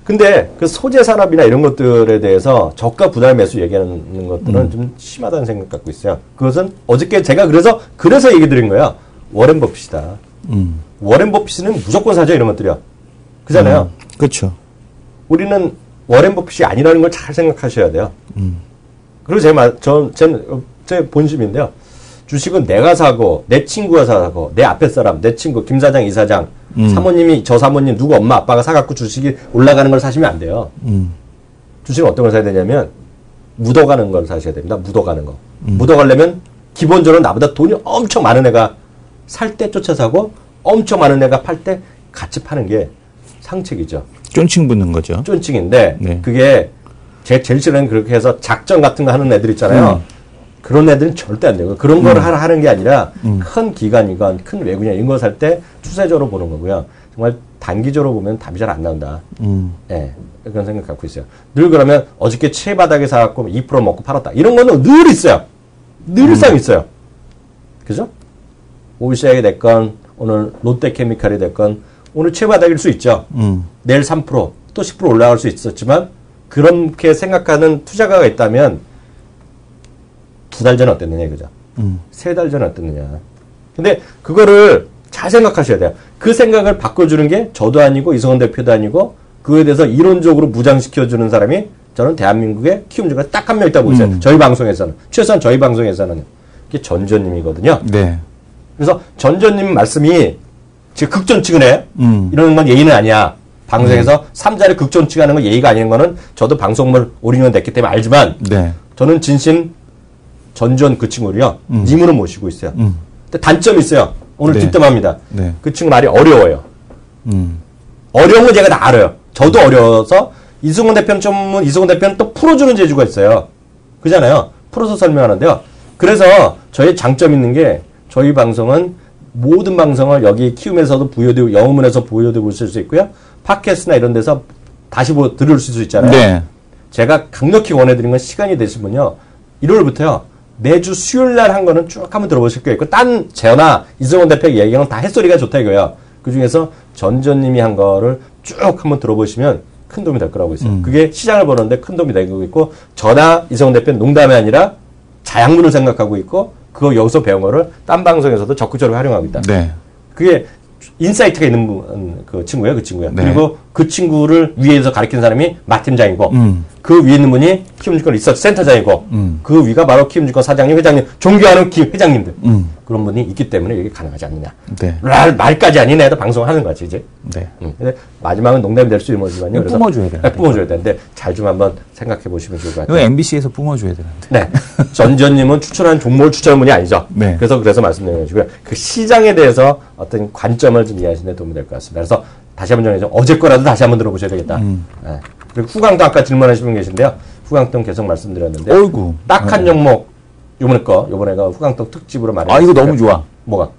근데 그 소재 산업이나 이런 것들에 대해서 저가 분할 매수 얘기하는 것들은 좀 심하다는 생각 갖고 있어요. 그것은 어저께 제가 그래서 얘기 드린 거예요. 워렌 버핏이다. 워렌 버핏은 무조건 사죠, 이런 것들이요. 그잖아요. 그렇죠. 우리는 워렌 버핏이 아니라는 걸 잘 생각하셔야 돼요. 그리고 제 본심인데요. 주식은 내가 사고, 내 친구가 사고, 내 앞에 사람, 내 친구, 김 사장, 이 사장, 사모님이, 저 사모님, 누구 엄마, 아빠가 사갖고 주식이 올라가는 걸 사시면 안 돼요. 주식은 어떤 걸 사야 되냐면, 묻어가는 걸 사셔야 됩니다. 묻어가는 거. 묻어가려면, 기본적으로 나보다 돈이 엄청 많은 애가 살 때 쫓아 사고, 엄청 많은 애가 팔 때 같이 파는 게 상책이죠. 쫀칭 붙는 거죠. 쫀칭인데, 네. 그게 제일 싫어하는 그렇게 해서 작전 같은 거 하는 애들 있잖아요. 그런 애들은 절대 안 되고, 그런 걸 하는 게 아니라 큰 기관이건 큰 외국이나 이런 거 살 때 추세적으로 보는 거고요. 정말 단기적으로 보면 답이 잘 안 나온다. 예, 그런 생각 갖고 있어요. 늘 그러면 어저께 최바닥에 사갖고 2% 먹고 팔았다. 이런 거는 늘 있어요. 늘상 있어요. 그죠? OCI가 됐건, 오늘 롯데케미칼이 됐건, 오늘 최바닥일 수 있죠. 내일 3%, 또 10% 올라갈 수 있었지만, 그렇게 생각하는 투자가가 있다면, 2달 전에 어땠느냐, 이거죠. 3달 전에 어땠느냐. 근데 그거를 잘 생각하셔야 돼요. 그 생각을 바꿔주는 게 저도 아니고 이성원 대표도 아니고 그거에 대해서 이론적으로 무장시켜주는 사람이 저는 대한민국의 키움주가 딱 한 명 있다고 보세요. 저희 방송에서는. 최소한 저희 방송에서는. 그게 전조님이거든요. 네. 그래서 전조님 말씀이 지금 극존칭을 해요. 이러는 건 예의는 아니야. 방송에서 3자를 극존칭하는 건 예의가 아닌 거는 저도 방송물 5, 6년 됐기 때문에 알지만 네. 저는 진심 전전 그 친구를요. 님으로 모시고 있어요. 근데 단점이 있어요. 오늘 네. 뒷담합니다. 네. 그 친구 말이 어려워요. 어려운 건 제가 다 알아요. 저도 어려워서 이승훈 대표는 또 풀어주는 재주가 있어요. 그잖아요. 풀어서 설명하는데요. 그래서 저희 장점 있는 게 저희 방송은 모든 방송을 여기 키움에서도 부여되고 영어문에서 부여되고 있을 수 있고요. 팟캐스트나 이런 데서 다시 들을 수 있잖아요. 네. 제가 강력히 원해드린 건 시간이 되시면요. 1월부터요. 매주 수요일 날 한 거는 쭉 한번 들어보실 거예요. 딴 제어나 이승원 대표 얘기는 다 햇소리가 좋다 이거예요. 그 중에서 전전님이 한 거를 쭉 한번 들어보시면 큰 도움이 될 거라고 있어요. 그게 시장을 보는데 큰 도움이 되고 있고 저나 이승원 대표는 농담이 아니라 자양분을 생각하고 있고 그거 여기서 배운 거를 딴 방송에서도 적극적으로 활용하고 있다. 네. 그게 인사이트가 있는 그 친구예요. 네. 그리고 그 친구를 위에서 가르치는 사람이 마팀장이고 그 위에 있는 분이 키움증권 리서치 센터장이고 그 위가 바로 키움증권 사장님, 회장님, 존경하는 회장님들 그런 분이 있기 때문에 이게 가능하지 않느냐. 네. 말까지 아닌 애도 방송하는 거지 이제. 네. 근데 마지막은 농담이 될 수 있는 거지만요. 그래서 뿜어줘야 돼요. 뿜어줘야 되는데 잘 좀 한번 생각해 보시면 좋을 것 이거 같아요. MBC에서 뿜어줘야 되는데. 네. 전전님은 추천한 종목을 추천한 분이 아니죠. 네. 그래서 말씀드린 것이고요. 그 시장에 대해서 어떤 관점을 좀 이해하시는 데 도움이 될 것 같습니다. 그래서 다시 한번 정해서 어제 거라도 다시 한번 들어보셔야 되겠다. 네. 그리고 후광도 아까 질문하신 분 계신데요. 후광동 계속 말씀드렸는데. 어이구. 딱 한 종목, 요번에가 후광동 특집으로 말했어요. 아, 이거 너무 좋아. 뭐가?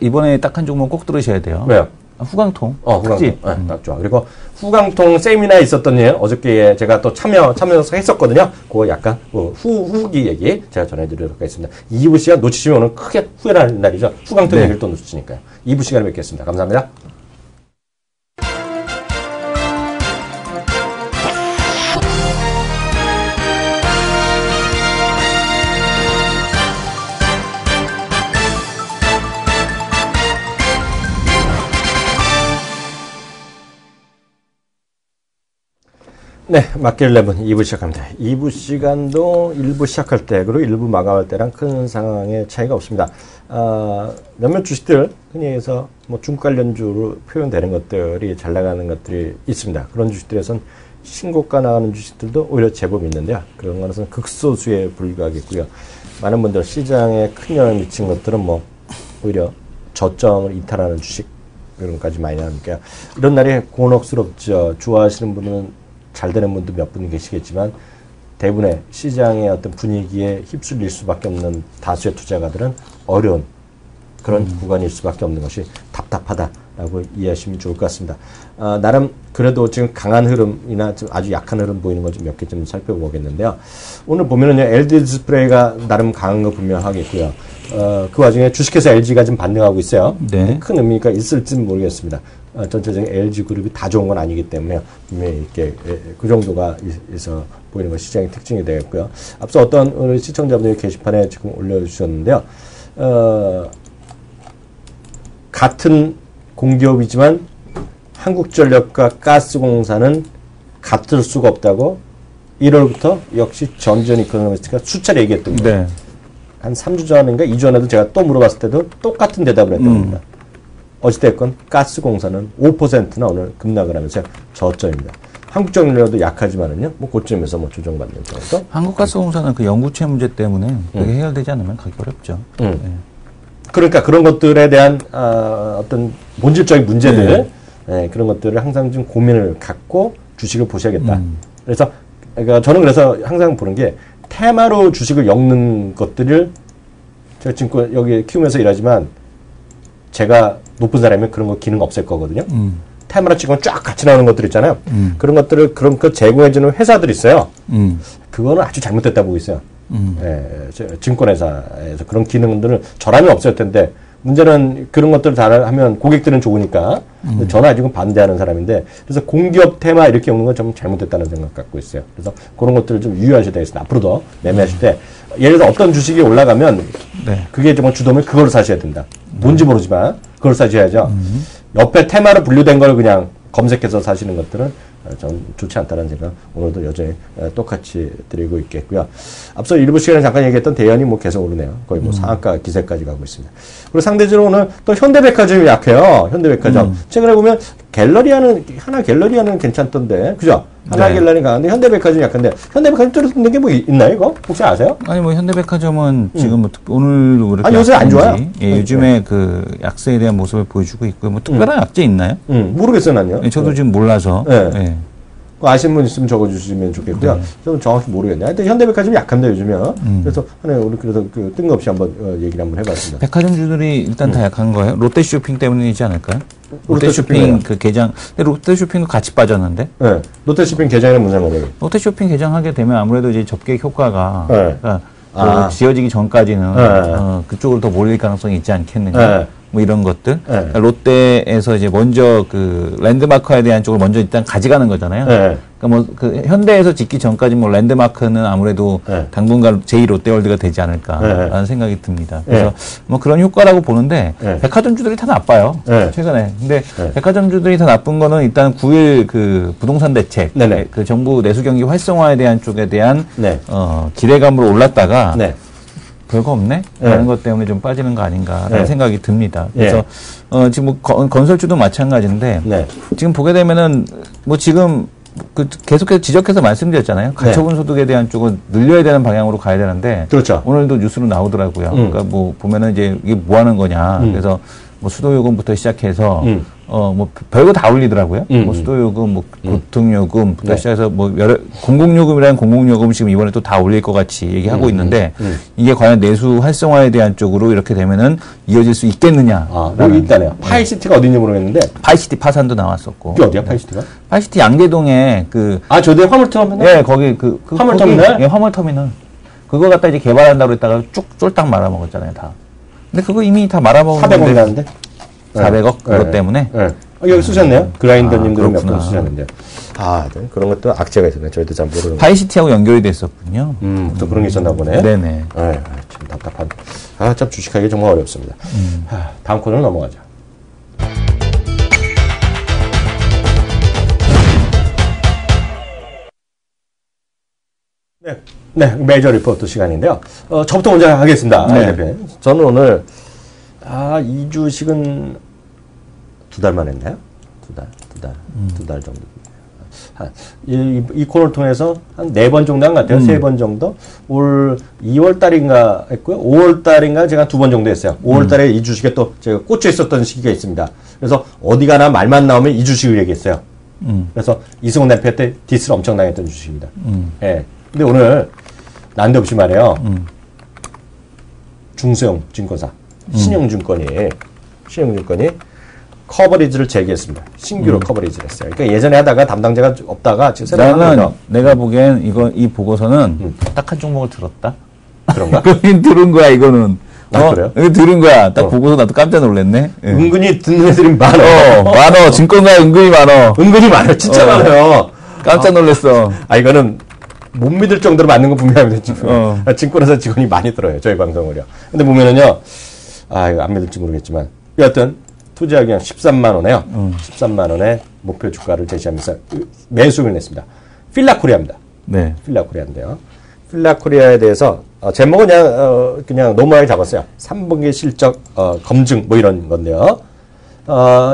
이번에 딱 한 종목 꼭 들으셔야 돼요. 왜요? 후광통. 후광통. 특집. 네, 딱 좋아. 그리고 후광통 세미나에 있었던 일, 어저께 제가 또 참여해서 했었거든요. 그거 약간, 후기 얘기 제가 전해드리도록 하겠습니다. 2부 시간 놓치시면 오늘 크게 후회할 날이죠. 후광통 네. 얘기를 또 놓치니까요. 2부 시간에 뵙겠습니다. 감사합니다. 네, 마켓11 2부 시작합니다. 2부 시간도 1부 시작할 때 그리고 1부 마감할 때랑 큰 상황의 차이가 없습니다. 몇몇 주식들 흔히 해서 뭐 중국 관련주로 표현되는 것들이 잘 나가는 것들이 있습니다. 그런 주식들에선 신고가 나가는 주식들도 오히려 제법 있는데요. 그런 것은 극소수에 불과하겠고요. 많은 분들 시장에 큰 영향을 미친 것들은 뭐 오히려 저점을 이탈하는 주식 이런 것까지 많이 나오니까 이런 날이 곤혹스럽죠. 좋아하시는 분은 잘 되는 분도 몇 분 계시겠지만 대부분의 시장의 어떤 분위기에 휩쓸릴 수밖에 없는 다수의 투자가들은 어려운 그런 구간일 수밖에 없는 것이 답답하다라고 이해하시면 좋을 것 같습니다. 나름 그래도 지금 강한 흐름이나 좀 아주 약한 흐름 보이는 거 좀 몇 개 좀 살펴보겠는데요. 오늘 보면은요, LG 디스플레이가 나름 강한 거 분명하겠고요. 그 와중에 주식회사 LG가 좀 반등하고 있어요. 네. 큰 의미가 있을지는 모르겠습니다. 전체적인 LG 그룹이 다 좋은 건 아니기 때문에 분명히 이렇게 그 정도가 있어 보이는 건 시장의 특징이 되겠고요. 앞서 어떤 우리 시청자분들이 게시판에 지금 올려주셨는데요. 같은 공기업이지만 한국전력과 가스공사는 같을 수가 없다고 1월부터 역시 전전 이코노미스트가 수차례 얘기했던 거예요. 네. 한 3주 전인가 2주 전에도 제가 또 물어봤을 때도 똑같은 대답을 했던 겁니다. 어찌됐건 가스공사는 5%나 오늘 급락을 하면서 저점입니다. 한국전력도 약하지만은요, 뭐 고점에서 뭐 조정받는 정도. 한국가스공사는 그 연구체 문제 때문에 그게 해결되지 않으면 가기 어렵죠. 네. 그러니까 그런 것들에 대한 어떤 본질적인 문제들, 그런 것들을 항상 좀 고민을 갖고 주식을 보셔야겠다. 그래서 그러니까 저는 그래서 항상 보는 게 테마로 주식을 엮는 것들을 제가 지금 여기 키우면서 일하지만 제가 높은 사람이면 그런 거 기능 없앨 거거든요. 테마로 찍으면 쫙 같이 나오는 것들 있잖아요. 그런 거 제공해주는 회사들이 있어요. 그거는 아주 잘못됐다고 보고 있어요. 증권회사에서 그런 기능들을 저라면 없을 텐데, 문제는 그런 것들을 다 하면 고객들은 좋으니까, 저는 아직은 반대하는 사람인데, 그래서 공기업 테마 이렇게 엮는 건 좀 잘못됐다는 생각 갖고 있어요. 그래서 그런 것들을 좀 유의하셔야 되겠습니다. 앞으로도 매매하실 때, 예를 들어 어떤 주식이 올라가면, 그게 정말 주도면 그걸 사셔야 된다. 뭔지 모르지만, 그걸 사셔야죠. 옆에 테마로 분류된 걸 그냥 검색해서 사시는 것들은 좀 좋지 않다는 생각 오늘도 여전히 똑같이 드리고 있겠고요. 앞서 일부 시간에 잠깐 얘기했던 대연이 뭐 계속 오르네요. 거의 뭐 상한가 기세까지 가고 있습니다. 그리고 상대적으로 오늘 또 현대백화점이 약해요. 현대백화점. 최근에 보면 하나 갤러리아는 괜찮던데, 그죠? 하나 갤러리 강한데 현대백화점이 약한데, 현대백화점 뚫는 게 뭐 있나요, 이거? 혹시 아세요? 아니, 뭐 현대백화점은 지금 뭐 오늘도 그렇게. 아니, 요새 안 좋아요. 요즘에 그 약세에 대한 모습을 보여주고 있고, 뭐 특별한 약재 있나요? 모르겠어요, 난요. 저도 지금 몰라서. 아시는 분 있으면 적어주시면 좋겠고요. 저는 정확히 모르겠네요. 하여튼 현대백화점이 약한데, 요즘에. 그래서 우리 그래서 그 뜬금없이 한번 얘기를 한번 해봤습니다. 백화점주들이 일단 다 약한 거예요? 롯데쇼핑 때문이지 않을까요? 롯데쇼핑 그 개장, 근데 롯데쇼핑도 같이 빠졌는데? 네. 롯데쇼핑 개장에는 무슨 상관이에요? 롯데쇼핑 개장하게 되면 아무래도 이제 접객 효과가, 그러니까 지어지기 전까지는 그쪽으로 더 몰릴 가능성이 있지 않겠느냐. 뭐 이런 것들. 그러니까 롯데에서 이제 먼저 그 랜드마크에 대한 쪽을 먼저 일단 가져가는 거잖아요. 그러니까 뭐 그 현대에서 짓기 전까지 뭐 랜드마크는 아무래도 당분간 제2롯데월드가 되지 않을까라는 생각이 듭니다. 그래서 뭐 그런 효과라고 보는데 백화점주들이 다 나빠요. 최근에. 근데 백화점주들이 다 나쁜 거는 일단 9일 그 부동산 대책, 그 정부 내수 경기 활성화에 대한 쪽에 대한 기대감으로 올랐다가 별거 없네? 라는 것 때문에 좀 빠지는 거 아닌가라는 생각이 듭니다. 그래서, 지금 뭐 건설주도 마찬가지인데, 지금 보게 되면은, 뭐 지금, 계속해서 지적해서 말씀드렸잖아요. 가처분 소득에 대한 쪽은 늘려야 되는 방향으로 가야 되는데, 그렇죠. 오늘도 뉴스로 나오더라고요. 그러니까 뭐 보면은 이제 이게 뭐 하는 거냐. 그래서 뭐 수도요금부터 시작해서, 뭐 별거 다 올리더라고요. 뭐 수도요금, 뭐 교통요금부터 시작해서 뭐 공공요금이라는 공공요금 지금 이번에 또 다 올릴 것 같이 얘기하고 있는데 이게 과연 내수 활성화에 대한 쪽으로 이렇게 되면은 이어질 수 있겠느냐. 여기 있다네요. 파이시티가 어딘지 모르겠는데. 파이시티 파산도 나왔었고. 그게 어디야, 파이시티가? 파이시티 양재동에 저기 화물터미널? 네, 거기 화물터미널? 예, 화물터미널. 그거 갖다 이제 개발한다고 했다가 쭉 쫄딱 말아먹었잖아요, 다. 근데 그거 이미 다 말아먹었는데. 400억 나는데? 400억 그것 때문에. 여기 쓰셨네요. 클라인더님들은 몇 번 쓰셨는데. 그런 것도 악재가 있었네. 저희도 잘 모르는. 파이시티하고 연결이 됐었군요. 또 그런 게 있었나 보네. 네네. 참 답답한. 참 주식하기 정말 어렵습니다. 다음 코너로 넘어가죠. 네, 메이저 리포트 시간인데요. 저부터 먼저 하겠습니다. 대표님. 저는 오늘, 이 주식은 2달 만에 했나요? 두 달 정도. 이 코너를 통해서 한 4번 정도 한 것 같아요. 3번 정도. 올 2월 달인가 했고요. 5월 달인가 제가 2번 정도 했어요. 5월 달에 이 주식에 또 제가 꽂혀 있었던 시기가 있습니다. 그래서 어디 가나 말만 나오면 이 주식을 얘기했어요. 그래서 이승훈 대표 때 디스를 엄청 당했던 주식입니다. 근데 오늘 난데없이 말이에요. 중소형 증권사 신영증권이 커버리지를 재개했습니다. 신규로 커버리지를 했어요. 그러니까 예전에 하다가 담당자가 없다가 지금 새로 하는 거죠. 내가 보기엔 이 보고서는 딱 한 종목을 들었다. 그런가? 들은 거야 이거는. 그래요? 이거 들은 거야. 딱 보고서 나도 깜짝 놀랐네. 예. 은근히 듣는 애들이 많아. 많어. 증권가에 은근히 많어. 은근히 많아요. 진짜 많아요. 깜짝 놀랐어. 이거는 못 믿을 정도로 맞는 건 분명합니다. 지금. 증권회사 직원이 많이 들어요. 저희 방송을요. 근데 보면은요. 이거 안 믿을지 모르겠지만. 여하튼 투자 그냥 13만 원에요. 13만 원에 목표 주가를 제시하면서 매수를 냈습니다. 필라코리아입니다. 네. 필라코리아인데요. 필라코리아에 대해서 제목은 그냥 노멀하게 잡았어요. 3분기 실적 검증 뭐 이런 건데요.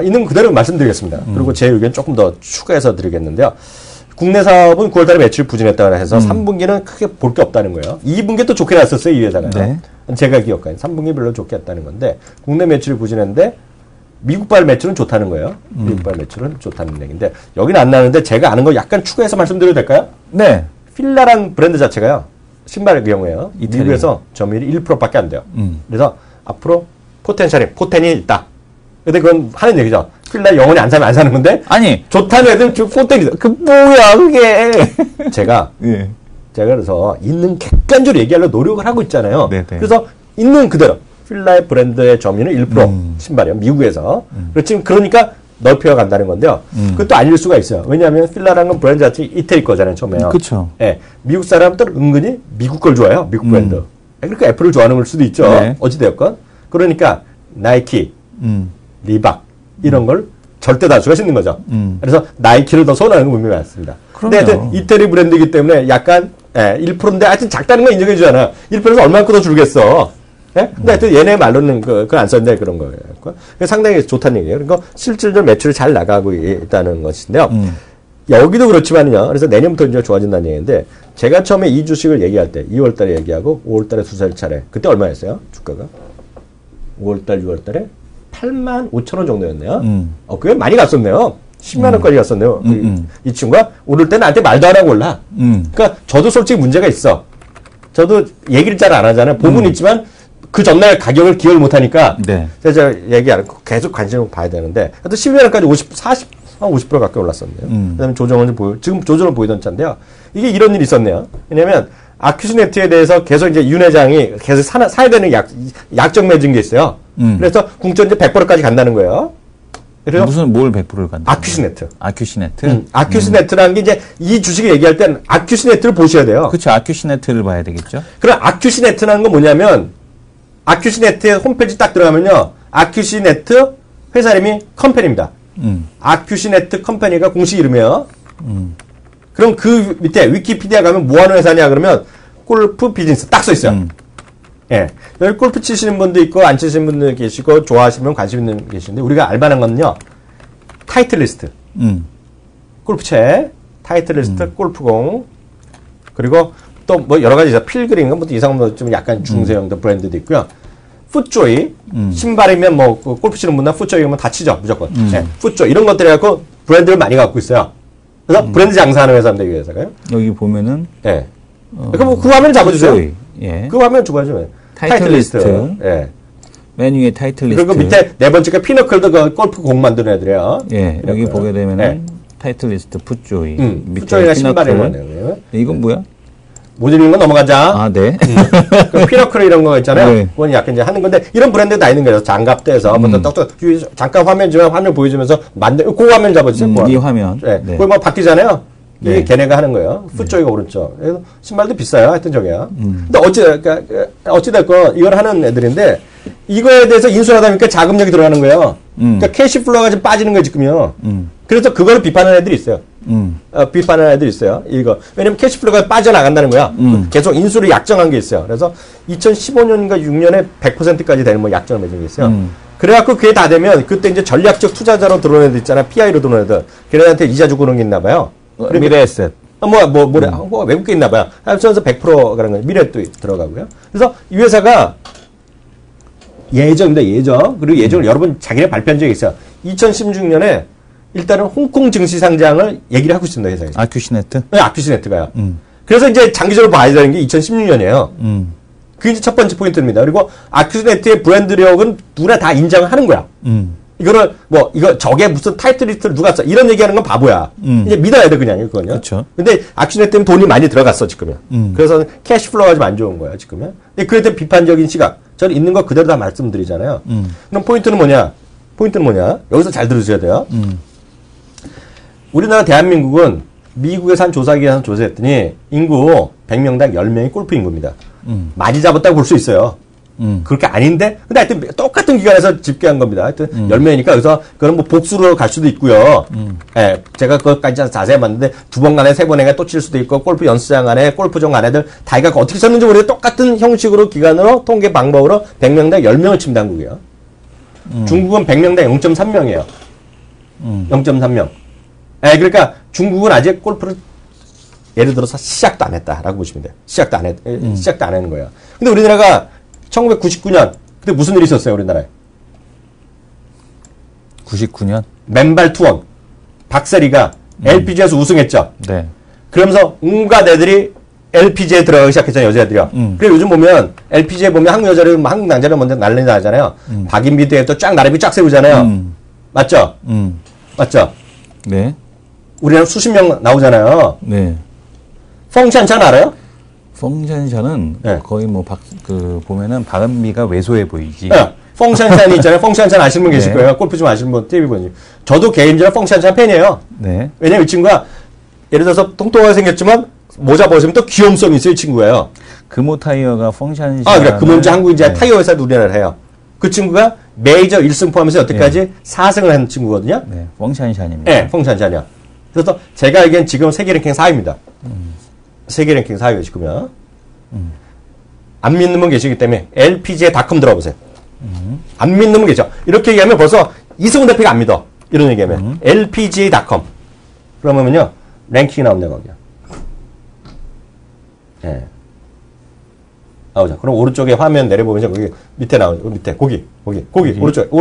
있는 그대로 말씀드리겠습니다. 그리고 제 의견 조금 더 추가해서 드리겠는데요. 국내 사업은 9월달에 매출 부진했다고 해서 3분기는 크게 볼 게 없다는 거예요. 2분기 또 좋게 났었어요, 이 회사가. 네. 제가 기억하는 3분기 별로 좋게 했다는 건데 국내 매출이 부진했는데 미국발 매출은 좋다는 거예요. 미국발 매출은 좋다는 얘기인데 여기는 안 나는데 제가 아는 거 약간 추가해서 말씀드려도 될까요? 네. 필라란 브랜드 자체가요. 신발의 경우에요. 미국에서 점유율이 1%밖에 안 돼요. 그래서 앞으로 포텐이 있다. 근데 그건 하는 얘기죠. 필라 영원히 안 사면 안 사는 건데. 아니. 좋다는 애들 지금 포텐이. 뭐야, 그게. 제가 예. 그래서 있는 객관적으로 얘기하려고 노력을 하고 있잖아요. 네네. 그래서 있는 그대로. 필라의 브랜드의 점유율은 1% 신발이요. 미국에서. 그러니까 넓혀 간다는 건데요. 그것도 아닐 수가 있어요. 왜냐하면 필라라는 건 브랜드 자체 이태리 거잖아요. 처음에요. 그렇죠. 예, 미국 사람들은 은근히 미국 걸 좋아해요. 미국 브랜드. 그러니까 애플을 좋아하는 걸 수도 있죠. 네. 어찌되었건. 그러니까 나이키, 리박 이런 걸 절대 다수가 신는 거죠. 그래서 나이키를 더 선호하는 건 분명히 맞습니다. 근데 하여튼 이태리 브랜드이기 때문에 약간 1%인데 하여튼 작다는 건 인정해 주잖아. 1%에서 얼마큼 더 줄겠어. 예? 근데 하여튼 얘네 말로는 그건 안 썼는데 그런 거예요. 상당히 좋다는 얘기예요. 그러니까 실질적으로 매출이 잘 나가고 있다는 것인데요. 여기도 그렇지만요. 그래서 내년부터 이제 좋아진다는 얘기인데 제가 처음에 이 주식을 얘기할 때 2월 달에 얘기하고 5월 달에 두세 차례. 그때 얼마였어요? 주가가? 5월 달, 6월 달에 8만 5천 원 정도였네요. 그게 많이 갔었네요. 10만 원까지 갔었네요. 이 친구가 오를 때 나한테 말도 안 하고 올라. 그러니까 저도 솔직히 문제가 있어. 저도 얘기를 잘 안 하잖아요. 보고는 있지만 그 전날 가격을 기억을 못 하니까 네. 제가 얘기 안 하고 계속 관심을 봐야 되는데 하여튼 12년까지 50% 가까이 올랐었네요. 그다음에 조정은 지금 조정을 보이던 차인데요. 이게 이런 일이 있었네요. 왜냐면 아큐시네트에 대해서 계속 이제 윤 회장이 계속 사야 되는 약정 맺은 게 있어요. 그래서 궁전제 100%까지 간다는 거예요. 그래서 뭘 100%를 간다? 아큐시네트. 아큐시네트? 아큐시네트라는 게 이제 이 주식을 얘기할 때는 아큐시네트를 보셔야 돼요. 그렇죠. 아큐시네트를 봐야 되겠죠. 그럼 아큐시네트라는 건 뭐냐면 아큐시네트의 홈페이지 딱 들어가면요. 아큐시네트 회사 이름이 컴퍼니입니다. 아큐시네트 컴퍼니가 공식 이름이에요. 그럼 그 밑에 위키피디아 가면 뭐 하는 회사냐 그러면 골프 비즈니스 딱 써 있어요. 예. 여기 골프 치시는 분도 있고 안 치시는 분도 계시고 좋아하시면 관심 있는 분 계시는데 우리가 알만한 건요. 타이틀 리스트. 골프채, 타이틀 리스트, 골프공. 그리고 또 뭐 여러 가지 있어요. 필그린가 뭐 이상한 좀 약간 중소형도 브랜드도 있고요. 풋조이 신발이면 뭐 골프 치는 분나 풋조이면 다 치죠 무조건. 네, 풋조 이런 것들이 갖고 브랜드를 많이 갖고 있어요. 그래서 브랜드 장사하는 회사인데 이 회사가요. 여기 보면은 예. 그럼 그 화면 잡아주세요. 풋조이. 예. 그 화면 줘봐야죠. 타이틀 리스트. 예. 맨 위에 타이틀 리스트. 그리고 밑에 네 번째가 피너클도 그 골프 공 만드는 애들이에요. 예. 여기 이렇고요. 보게 되면은 예. 타이틀 리스트 풋조이. 풋조이가 신발이에요. 네. 이건 뭐야? 못 읽는 건 넘어가자. 아, 네. 그 피너클 이런 거 있잖아요. 네. 그건 약간 이제 하는 건데 이런 브랜드 다 있는 거예요. 장갑대에서 잠깐 화면 주면 화면 보여주면서 그 화면 잡아주세요. 이 화면. 네. 네. 그거 막 바뀌잖아요. 이게 네. 걔네가 하는 거예요. 풋조이가 오른쪽. 그래서 신발도 비싸요. 하여튼 저게요. 근데 어찌됐건 이걸 하는 애들인데 이거에 대해서 인수하다 보니까 자금력이 들어가는 거예요. 그러니까 캐시플로우가 좀 빠지는 거예요, 지금요. 그래서 그걸 비판하는 애들이 있어요. 비판하는 애들이 있어요. 이거. 왜냐면 캐시플로우가 빠져나간다는 거야. 계속 인수를 약정한 게 있어요. 그래서 2015년인가 6년에 100%까지 되는 뭐 약정을 맺은 게 있어요. 그래갖고 그게 다 되면 그때 이제 전략적 투자자로 들어오는 애들 있잖아. PI로 들어오는 애들. 걔네한테 이자 주고 그런 게 있나 봐요. 미래에셋. 외국에 있나 봐요. 합쳐서 100% 그런 거 미래도 들어가고요. 그래서 이 회사가 예정입니다. 예정. 그리고 예정을 여러 번 자기네 발표한 적이 있어요. 2016년에 일단은 홍콩 증시 상장을 얘기를 하고 있습니다. 회사에서. 아큐시네트? 네, 아큐시네트가요. 그래서 이제 장기적으로 봐야 되는 게 2016년이에요. 그게 이제 첫 번째 포인트입니다. 그리고 아큐네트의 브랜드력은 누구나 다 인정을 하는 거야. 이거를 저게 무슨 타이틀 리스트를 누가 써 이런 얘기하는 건 바보야. 이제 믿어야 돼 그냥 이거는요. 그렇죠. 근데 아큐네트는 돈이 많이 들어갔어 지금은. 그래서 캐시플로우가 좀 안 좋은 거야 지금은. 근데 그에 대한 비판적인 시각 저는 있는 거 그대로 다 말씀드리잖아요. 그럼 포인트는 뭐냐? 여기서 잘 들으셔야 돼요. 우리나라 대한민국은 미국에서 한 조사기관에서 조사했더니 인구 100명당 10명이 골프 인구입니다. 많이 잡았다고 볼 수 있어요. 그렇게 아닌데, 근데 하여튼 똑같은 기관에서 집계한 겁니다. 하여튼 10명이니까 여기서 그건 뭐 복수로 갈 수도 있고요. 예, 제가 그것까지 자세히 봤는데 2번 간에 3번 간에 또 칠 수도 있고, 골프 연습장 안에, 골프장 안에들 다 이가 어떻게 썼는지 모르겠는데 똑같은 형식으로 기관으로 통계 방법으로 100명당 10명을 칩니다, 한국이요. 중국은 100명당 0.3명이에요. 0.3명. 예, 그러니까 중국은 아직 골프를 예를 들어서 시작도 안 했다라고 보시면 돼요. 시작도 안 하는 거예요. 근데 우리나라가 1999년 그때 무슨 일이 있었어요, 우리나라에? 99년? 맨발 투원. 박세리가 LPGA에서 우승했죠. 네. 그러면서 온갖 애들이 LPGA에 들어가기 시작했잖아요, 여자애들이요. 그리고 요즘 보면 LPGA에 보면 한국 여자를 한국 남자를 먼저 난리 나잖아요. 박인비 대회 또 쫙 나라비 쫙 세우잖아요. 맞죠? 맞죠? 네. 우리나라 수십 명 나오잖아요. 네. 펑샨찬 알아요? 펑샨샤는 네. 거의 뭐 보면은 박은미가 왜소해 보이지. 네. 펑샨찬이 있잖아요. 펑샨찬 아시는 분 계실 네. 거예요. 골프 좀 아시는 분, TV 보니. 저도 개인적으로 펑샨찬 팬이에요. 네. 왜냐면 이 친구가 예를 들어서 통통하게 생겼지만 모자 벗으면 또 귀염성이 있어요, 이 친구가요. 금호 타이어가 펑샨샤. 아, 그래. 금혼자 한국인자 네. 타이어 회사도 우리나라를 해요. 그 친구가 메이저 1승 포함해서 여태까지 4승을 한 친구거든요. 네. 펑샨샤입니다. 네, 펑샨찬이요. 그래서 제가 알기엔 지금 세계 랭킹 4위입니다. 세계 랭킹 4위예요, 지금요. 안 믿는 분 계시기 때문에 LPGA.com 들어보세요. 안 믿는 분 계셔. 이렇게 얘기하면 벌써 이승훈 대표가 안 믿어. 이런 얘기하면. LPGA.com. 그러면요, 랭킹이 나옵니다, 거기요. 예. 네. 나오죠. 그럼 오른쪽에 화면 내려보면 거기 밑에 나오죠. 밑에, 고기. 오른쪽.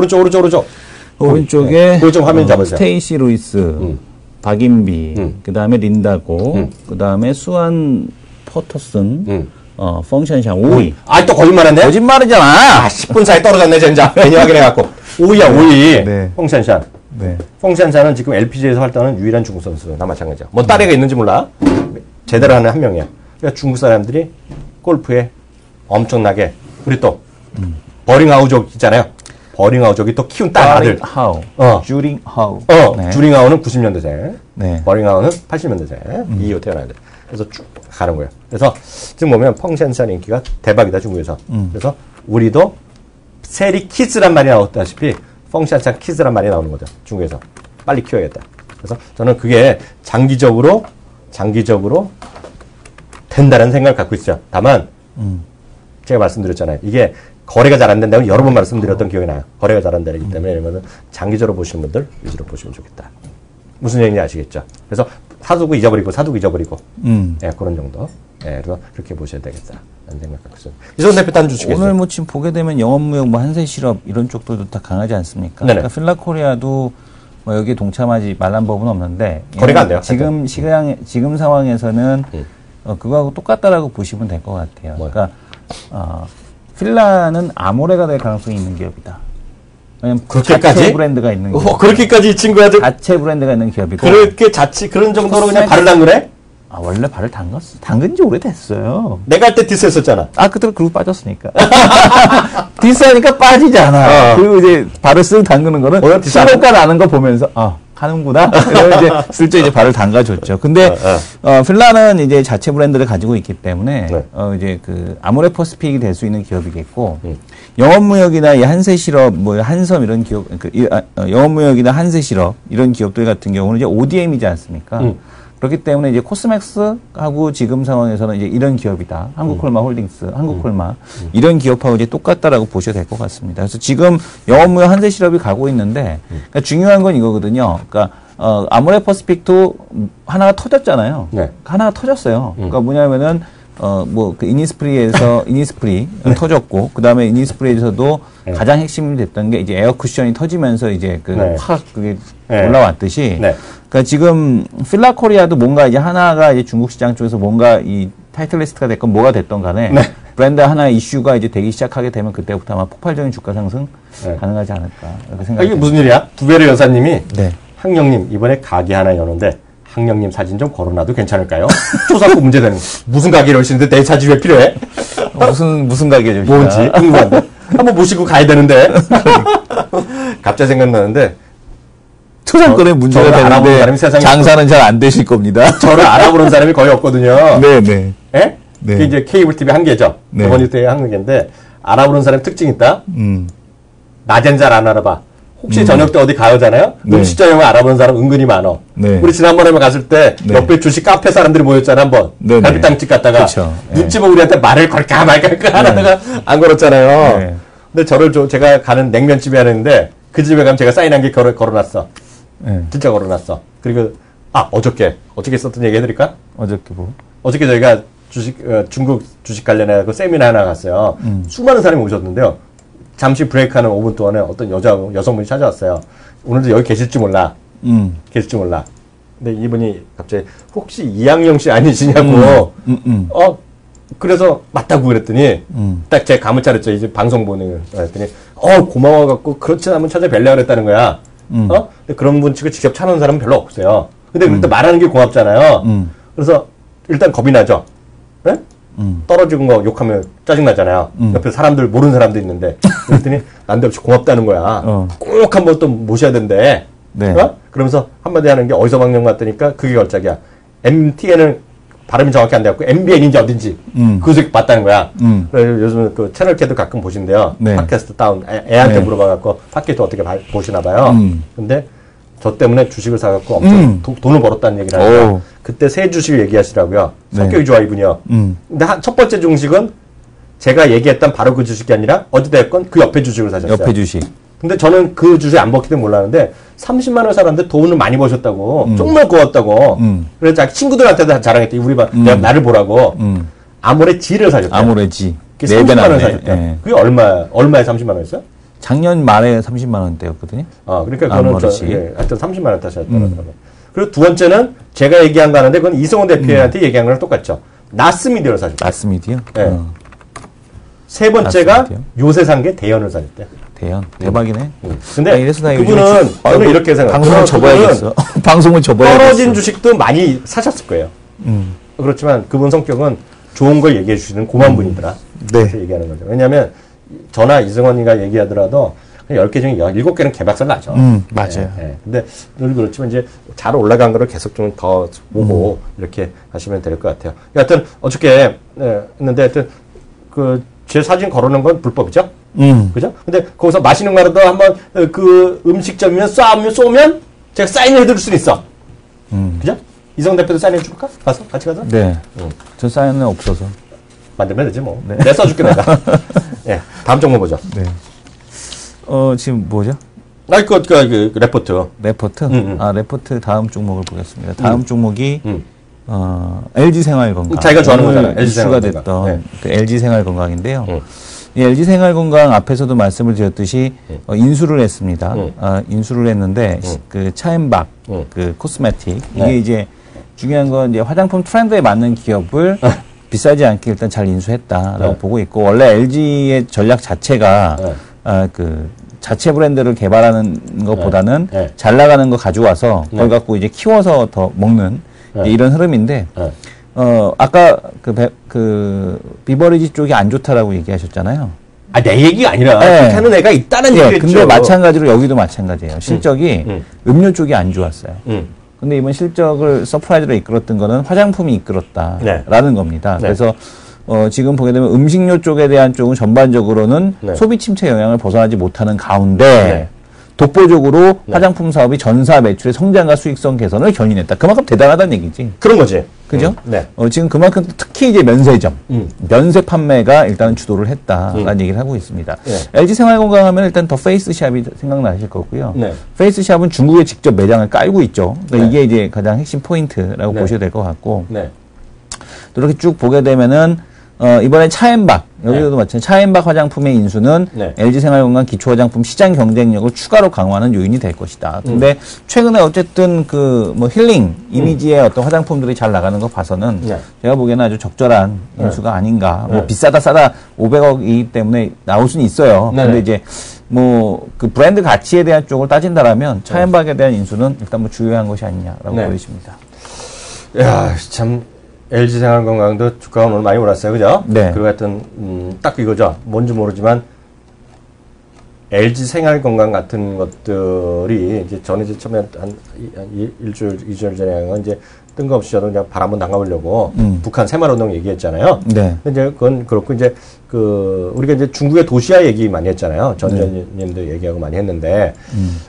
오른쪽에 거기 좀 화면 잡으세요. 스테이시 루이스, 박인비, 그 다음에 린다고, 그 다음에 수완 포터슨, 펑샨샤 5위. 아, 또 거짓말했네? 거짓말이잖아! 10분 사이 떨어졌네, 진짜. 괜히 확인해갖고. 5위야, 5위. 네. 펑샨샤. 네. 펑샨샤는 지금 LPGA에서 활동하는 유일한 중국 선수. 나 마찬가지야. 뭐, 딸애가 있는지 몰라. 제대로 하는 한 명이야. 그러니까 중국 사람들이 골프에 엄청나게, 우리 또, 버링하우족 있잖아요. 버링하우족이 또 키운 딸 아들. 주링하우. 네. 주링하우는 90년대생. 네. 버링하우는 80년대생. 이후 태어나야 돼. 그래서 쭉 가는 거예요. 그래서 지금 보면 펑샨샤 인기가 대박이다, 중국에서. 그래서 우리도 세리 키즈란 말이 나왔다시피 펑샨샤 키즈란 말이 나오는 거죠. 중국에서. 빨리 키워야겠다. 그래서 저는 그게 장기적으로 된다는 생각을 갖고 있어요. 다만, 제가 말씀드렸잖아요. 이게 거래가 잘 안 된다고 여러 번 말씀드렸던 기억이 나요. 거래가 잘 안 되기 때문에 이러면은 장기적으로 보시는 분들 위주로 보시면 좋겠다. 무슨 얘기인지 아시겠죠? 그래서 사두고 잊어버리고 예, 그런 정도. 예, 그래서 그렇게 보셔야 되겠다. 라는 생각 갖고 있어요. 이선 대표 단 주시겠어요? 오늘 뭐 지금 보게 되면 영업무역, 뭐 한세 실업 이런 쪽들도 다 강하지 않습니까? 네네. 그러니까 필라코리아도 뭐 여기에 동참하지 말란 법은 없는데 거래가 안 돼요. 지금 상황에서는 그거하고 똑같다라고 보시면 될 것 같아요. 뭐요? 그러니까 필라는 아모레가 될 가능성이 있는 기업이다. 왜냐면 그렇게까지? 자체 브랜드가 있는 기업. 그렇게까지 이 친구한테 자체 브랜드가 있는 기업이고. 그렇게 그런 정도로 그냥 발을 담그래? 아, 원래 발을 담근 지 오래됐어요. 내가 할 때 디스했었잖아. 아, 그때 그러고 빠졌으니까. 디스하니까 빠지잖아. 그리고 이제 발을 쓱 담그는 거는 신호가 나는 거 보면서, 하는구나. 그래서 이제 슬쩍 이제 발을 담가줬죠. 근데, 필라는 이제 자체 브랜드를 가지고 있기 때문에, 네. 이제 아모레 퍼시픽이 될 수 있는 기업이겠고, 영업무역이나 이 한세실업, 뭐 한섬 이런 기업, 영업무역이나 한세실업 이런 기업들 같은 경우는 이제 ODM이지 않습니까? 그렇기 때문에 이제 코스맥스하고 지금 상황에서는 이제 이런 기업이다. 한국콜마 홀딩스, 한국콜마 이런 기업하고 이제 똑같다라고 보셔도 될 것 같습니다. 그래서 지금 영업무역 한세실업이 가고 있는데 그러니까 중요한 건 이거거든요. 그러니까 아모레 퍼시픽도 하나가 터졌잖아요. 네. 하나가 터졌어요. 그러니까 뭐냐면은 그 이니스프리 네. 터졌고, 그 다음에 이니스프리에서도 네. 가장 핵심이 됐던 게 이제 에어 쿠션이 터지면서 이제 네. 확 그게 네. 올라왔듯이. 네. 그러니까 지금 필라 코리아도 뭔가 이제 하나가 이제 중국 시장 쪽에서 뭔가 이 타이틀리스트가 됐건 뭐가 됐던 간에. 네. 브랜드 하나의 이슈가 이제 되기 시작하게 되면 그때부터 아마 폭발적인 주가 상승 네. 가능하지 않을까. 이렇게 이게 생각합니다. 무슨 일이야? 두베르 여사님이 네. 항영님 이번에 가게 하나 여는데 항영님 사진 좀 걸어놔도 괜찮을까요? 초상권 문제되는 무슨 가게를 여시는데 내 사진 왜 필요해? 무슨 가게죠? 뭔지 궁금한데 한번 모시고 가야 되는데 갑자기 생각나는데 초상권에 문제가 저를 알아보는 사람이 되는데 세상에 장사는 잘 안 되실 겁니다. 저를 알아보는 사람이 거의 없거든요. 네네. 예? 네. 그게 이제 케이블 TV 한 개죠. 네. 더모니터의 한 개인데 알아보는 사람 특징이 있다. 낮엔 잘 안 알아봐. 혹시 저녁 때 어디 가요잖아요. 네. 음식점에 알아보는 사람 은근히 많어. 네. 우리 지난번에 갔을 때 네. 옆에 주식 카페 사람들이 모였잖아 한번. 네, 네. 갈비탕집 갔다가 그쵸. 눈치 보고 우리한테 말을 걸까 말까 하다가 안 걸었잖아요. 네. 근데 제가 가는 냉면집에 하는데 그 집에 가면 제가 사인한 게 걸어놨어. 네. 진짜 걸어놨어. 그리고 어저께 썼던 얘기 해드릴까? 어저께 뭐? 어저께 저희가 중국 주식 관련해 그 세미나 하나 갔어요. 수많은 사람이 오셨는데요. 잠시 브레이크하는 5분 동안에 어떤 여성분이 찾아왔어요. 오늘도 여기 계실지 몰라. 계실지 몰라. 근데 이분이 갑자기 혹시 이항영 씨 아니시냐고. 그래서 맞다고 그랬더니 딱 제 감을 차렸죠. 이제 방송 보는 그랬더니 고마워갖고 그렇지 않으면 찾아뵈려고 그랬다는 거야. 근데 그런 분 치고 직접 찾아온 사람은 별로 없어요. 근데 그때 말하는 게 고맙잖아요. 그래서 일단 겁이 나죠. 네? 떨어지는 거 욕하면 짜증나잖아요. 옆에 사람들, 모르는 사람도 있는데. 그랬더니 난데없이 고맙다는 거야. 꼭 한번 또 모셔야 된대. 네. 그러면서 한마디 하는 게 어디서 방영 갔더니까 그게 걸작이야. MTN은 발음이 정확히 안 돼갖고 MBN인지 어딘지 그것을 봤다는 거야. 그래서 요즘 그 채널캐도 가끔 보신대요. 네. 팟캐스트 다운 애한테 네. 물어봐갖고 팟캐스트 어떻게 보시나 봐요. 근데 저 때문에 주식을 사갖고 엄청 돈을 벌었다는 얘기를 하니까 그때 새 주식을 얘기하시라고요. 네. 성격이 좋아 이분이요. 근데 첫 번째 주식은 제가 얘기했던 바로 그 주식이 아니라 어찌됐건 그 옆에 주식을 사셨어요. 옆에 주식. 근데 저는 그 주식 안 먹기 때문에 몰랐는데 30만 원 살았는데 돈을 많이 버셨다고 정말 고맙다고 그래서 자기 친구들한테도 자랑했대. 우리 내가 나를 보라고 아모레 G를 사줬대요. 아모레 G. 그게 30만 원 사줬대요. 네. 그게 얼마에 30만 원이었어요? 작년 말에 30만 원대였거든요. 그러니까 그거는 아모레 G. 하여튼 30만 원 타셨더라고요. 그리고 두 번째는 제가 얘기한 거 하는데 그건 이승원 대표한테 얘기한 거랑 똑같죠. 나스미디어를 사줬대요. 나스미디어? 네. 세 번째가 나스미디어? 요새 산 게 대연을 사줬대요. 대연. 대박이네. 근데 이래서 나 그분은 요즘에 저는 이렇게 생각해요. 방송을 접어야겠어. 방송을 접어야겠어. 떨어진 주식도 많이 사셨을 거예요. 그렇지만 그분 성격은 좋은 걸 얘기해 주시는 고마운 분이더라. 네. 그래서 얘기하는 거죠. 왜냐하면 저나 이승원이가 얘기하더라도 10개 중에 7개는 개박살 나죠. 맞아요. 근데 늘 그렇지만 이제 잘 올라간 거를 계속 좀 더 보고 이렇게 하시면 될 것 같아요. 여하튼 어저께 했는데 하여튼 제 사진 걸어놓은 건 불법이죠. 그죠? 근데 거기서 맛있는 거라도 한번 그 음식점이면 쏘면 제가 사인을 해드릴 수는 있어. 그죠? 이성 대표도 사인해 줄까? 가서? 같이 가서? 네. 저 사연은 없어서. 만들면 되지 뭐. 네. 내 써줄게 내가. 예, 다음 종목 보죠. 네. 지금 뭐죠? 그 레포트. 레포트? 레포트 다음 종목을 보겠습니다. 다음 종목이, 음. LG생활건강. 자기가 좋아하는 거잖아요. 이슈가 LG생활건강. 됐던 네. 그 LG생활건강인데요. 이 LG생활건강 앞에서도 말씀을 드렸듯이 인수를 했습니다. 인수를 했는데 그 차엠박, 그 코스메틱 이게 네. 이제 중요한 건 이제 화장품 트렌드에 맞는 기업을 비싸지 않게 일단 잘 인수했다라고 네. 보고 있고 원래 LG의 전략 자체가 그 자체 브랜드를 개발하는 것보다는 네. 잘 나가는 거 가져와서 그걸 갖고 이제 키워서 더 먹는 이런 흐름인데 아까 그 비버리지 쪽이 안 좋다라고 얘기하셨잖아요. 내 얘기가 아니라 네. 그렇게 하는 애가 있다는 얘기겠죠. 근데 마찬가지로 여기도 마찬가지예요. 실적이 음료 쪽이 안 좋았어요. 근데 이번 실적을 서프라이즈로 이끌었던 거는 화장품이 이끌었다라는 겁니다. 네. 그래서 지금 보게 되면 음식료 쪽에 대한 쪽은 전반적으로는 네. 소비 침체 영향을 벗어나지 못하는 가운데 네. 독보적으로 화장품 사업이 전사 매출의 성장과 수익성 개선을 견인했다. 그만큼 대단하다는 얘기지. 그런 거지. 그죠? 네. 지금 그만큼 특히 이제 면세점, 면세 판매가 일단은 주도를 했다라는 얘기를 하고 있습니다. 네. LG생활건강 하면 일단 더 페이스샵이 생각나실 거고요. 네. 페이스샵은 중국에 직접 매장을 깔고 있죠. 그러니까 네. 이게 이제 가장 핵심 포인트라고 네. 보셔야 될 것 같고. 네. 또 이렇게 쭉 보게 되면은 이번에 차앤박 여기도 마찬가지 차앤박 화장품의 인수는 LG생활건강 기초화장품 시장 경쟁력을 추가로 강화하는 요인이 될 것이다. 근데 최근에 어쨌든 그 뭐 힐링 이미지의 어떤 화장품들이 잘 나가는 거 봐서는 제가 보기에는 아주 적절한 인수가 아닌가. 뭐 비싸다 싸다 500억이기 때문에 나올 수는 있어요. 근데 이제 뭐 그 브랜드 가치에 대한 쪽을 따진다라면 차앤박에 대한 인수는 일단 뭐 주요한 것이 아니냐라고 보여집니다. 야, 참 LG생활건강도 주가가 오늘 많이 올랐어요, 그죠? 네. 그리고 하여튼 딱 이거죠. 뭔지 모르지만 LG생활건강 같은 것들이 이제 전에 이제 처음에 한 일주일, 2주일 전에 한 건 이제 뜬금없이 저도 그냥 발 한번 담가보려고 북한 새마을운동 얘기했잖아요. 네. 근데 이제 그건 그렇고 이제 우리가 이제 중국의 도시화 얘기 많이 했잖아요. 전 의원님도 얘기하고 많이 했는데